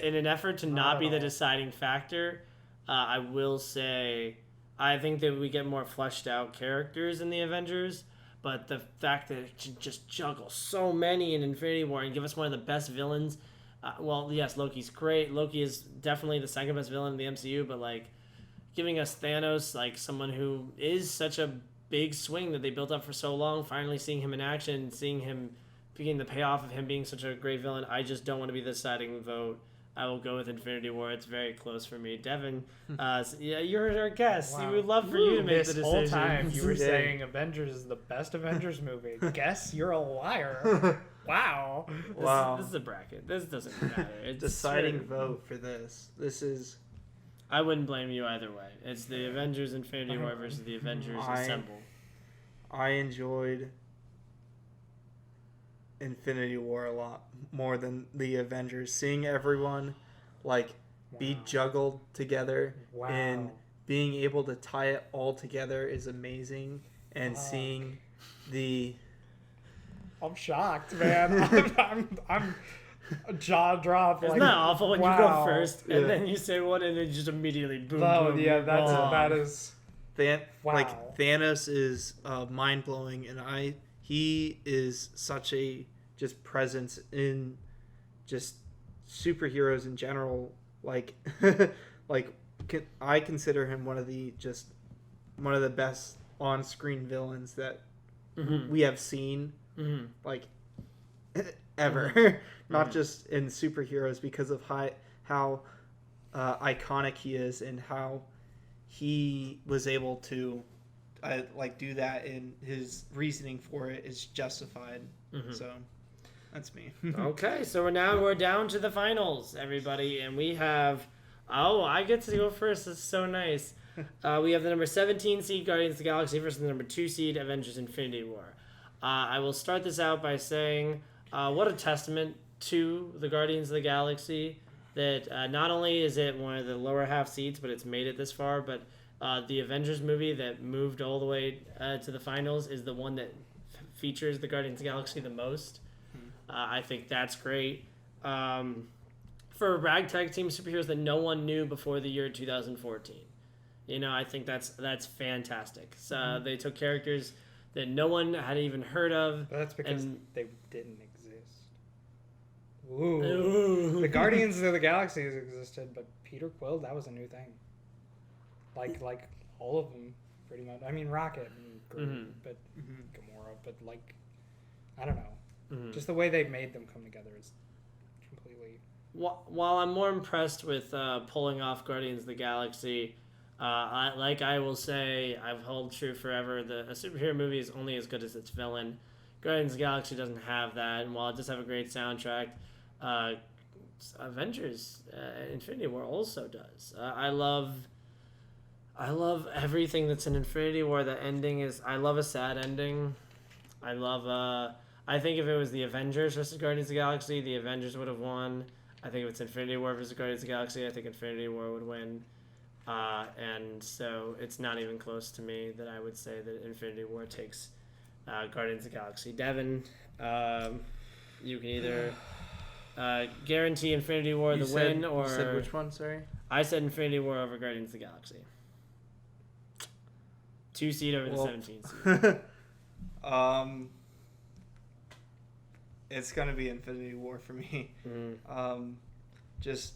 in an effort to not be the deciding factor, I will say I think that we get more fleshed out characters in the Avengers. But the fact that it can just juggle so many in Infinity War and give us one of the best villains. Well, yes, Loki's great. Loki is definitely the second best villain in the MCU, but like giving us Thanos, like someone who is such a big swing that they built up for so long, finally seeing him in action, seeing him beginning the payoff of him being such a great villain, I just don't want to be the deciding vote. I will go with Infinity War. It's very close for me. Devin, you're our guest. Wow. We would love for you to make the decision. This whole time you were saying Avengers is the best Avengers movie. Guess you're a liar. Wow. This is a bracket. This doesn't matter. It's Deciding vote for this. This is... I wouldn't blame you either way. It's the Avengers Infinity War versus the Avengers Assemble. I enjoyed Infinity War a lot more than the Avengers. Seeing everyone be juggled together and being able to tie it all together is amazing. And seeing the... I'm shocked, man. I'm jaw dropped. Isn't that awful when you go first and then you say one and then just immediately boom, boom. Yeah, that is... Like Thanos is mind blowing, and he is such a just presence in just superheroes in general. Like I consider him one of the best on screen villains that we have seen like ever. Not just in superheroes, because of how iconic he is and how he was able to do that, and his reasoning for it is justified. So that's me. Okay, so we're down to the finals, everybody, and we have I get to go first. That's so nice. We have the number 17 seed Guardians of the Galaxy versus the number 2 seed Avengers Infinity War. I will start this out by saying what a testament to the Guardians of the Galaxy that not only is it one of the lower half seeds, but it's made it this far, but the Avengers movie that moved all the way to the finals is the one that features the Guardians of the Galaxy the most. I think that's great. For a ragtag team of superheroes that no one knew before the year 2014. I think that's fantastic. So they took characters that no one had even heard of. But that's because they didn't exist. Ooh. The Guardians of the Galaxy has existed, but Peter Quill, that was a new thing. Like all of them, pretty much. I mean, Rocket and Groot, but Gamora, but I don't know. Just the way they made them come together is completely... While I'm more impressed with pulling off Guardians of the Galaxy, I will say, I've held true forever, a superhero movie is only as good as its villain. Guardians of the Galaxy doesn't have that, and while it does have a great soundtrack, Avengers Infinity War also does. I love everything that's in Infinity War. The ending is... I love a sad ending. I love I think if it was the Avengers versus Guardians of the Galaxy, the Avengers would have won. I think if it's Infinity War versus Guardians of the Galaxy, I think Infinity War would win. And so it's not even close to me that I would say that Infinity War takes Guardians of the Galaxy. Devin, you can either guarantee Infinity War the win, or... You said which one, sorry? I said Infinity War over Guardians of the Galaxy. 2 seed over the 17 seed. It's gonna be Infinity War for me. Mm. Just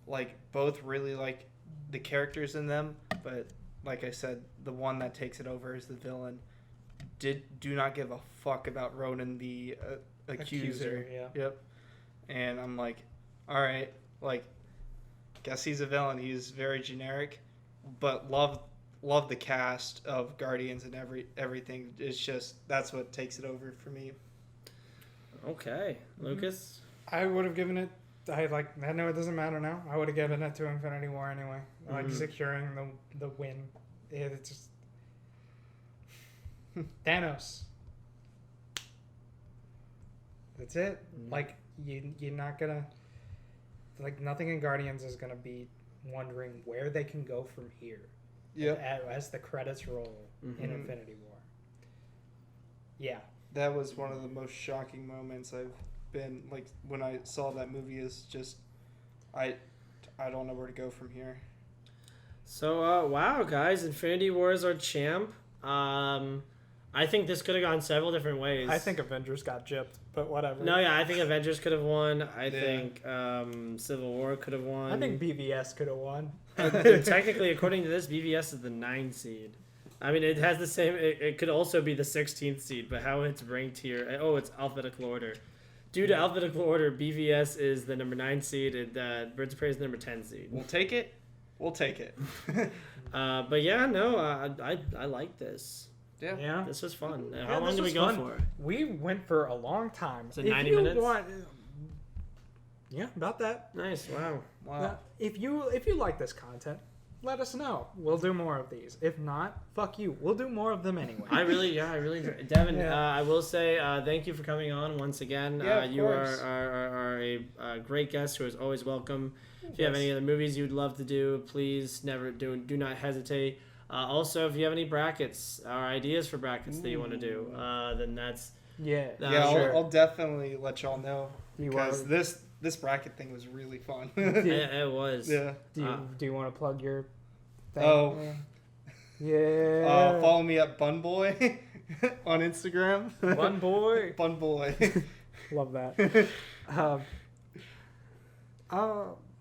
like both really like the characters in them, but like I said, the one that takes it over is the villain. Do not give a fuck about Ronan the accuser. Yeah. Yep. And I'm like, all right, like, guess he's a villain. He's very generic, but love the cast of Guardians and everything. It's just that's what takes it over for me. Okay, Lucas. I would have given it. I know it doesn't matter now. I would have given it to Infinity War anyway. Like securing the win. It's just Thanos. That's it. Like you're not gonna nothing in Guardians is gonna be wondering where they can go from here. Yeah. As the credits roll in Infinity War. Yeah. That was one of the most shocking moments I've been like when I saw that movie. Is just I don't know where to go from here. So wow, guys, Infinity War is our champ. I think this could have gone several different ways. I think Avengers got gypped, but whatever. No, yeah, I think Avengers could have won. I think Civil War could have won. I think BVS could have won. Technically, according to this, BVS is the 9 seed. I mean, it has the same... It could also be the 16th seed, but how it's ranked here... Oh, it's alphabetical order. Due to alphabetical order, BVS is the number 9 seed, and Birds of Prey is the number 10 seed. We'll take it. We'll take it. But yeah, no, I like this. Yeah. This was fun. Yeah, How long did we go for? We went for a long time. So 90 minutes? Yeah, about that. Nice, wow. Now, if you like this content, let us know. We'll do more of these. If not, fuck you. We'll do more of them anyway. I really enjoyed it. Devin, I will say thank you for coming on once again. You are a great guest who is always welcome. If you have any other movies you'd love to do, please do not hesitate. Also, if you have any brackets or ideas for brackets that you want to do, then that's... Sure. I'll definitely let y'all know. Because this bracket thing was really fun. It was. Yeah. Do you want to plug your thing? Oh. Yeah. Follow me at Bunboy on Instagram. Bunboy. Bunboy. Love that.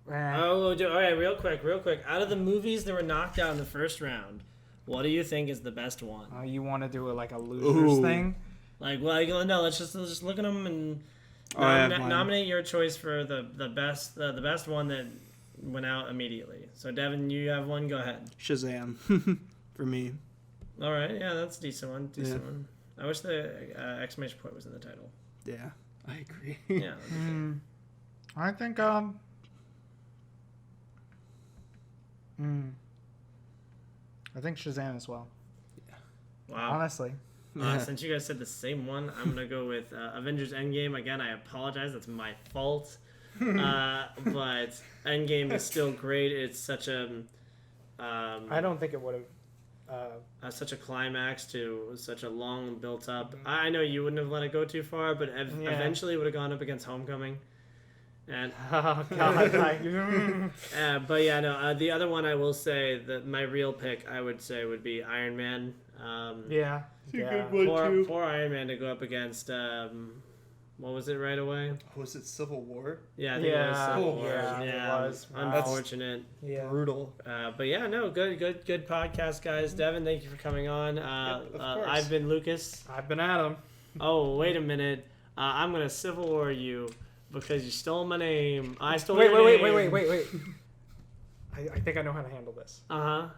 Man. All right, real quick. Out of the movies that were knocked out in the first round, what do you think is the best one? You want to do it like a losers thing? No, let's just look at them and nominate your choice for the best one that went out immediately. So Devin, you have one. Go ahead. Shazam, for me. All right, yeah, that's a decent one. One. I wish the exclamation point was in the title. Yeah, I agree. Yeah. I think I think Shazam as well. Yeah. Wow. Honestly. Since you guys said the same one, I'm going to go with Avengers Endgame. Again, I apologize. That's my fault. But Endgame is still great. It's such a... I don't think it would have... such a climax to such a long built up. I know you wouldn't have let it go too far, but eventually it would have gone up against Homecoming. And oh god. But yeah, no. The other one I will say that my real pick I would say would be Iron Man. It's a good one too. Poor Iron Man to go up against. What was it right away? Was it Civil War? Yeah, I think it was Civil War. Yeah, it was. Unfortunate. Brutal. But yeah, no, good podcast, guys. Devin, thank you for coming on. Of course. I've been Lucas. I've been Adam. Oh, wait a minute. I'm gonna Civil War you. Because you stole my name. I stole your name. Wait. I think I know how to handle this. Uh-huh.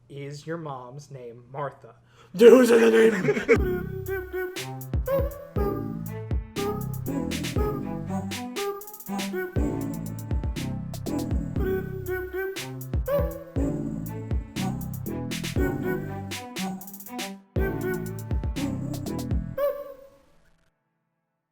Is your mom's name Martha? Dude, who's in the name?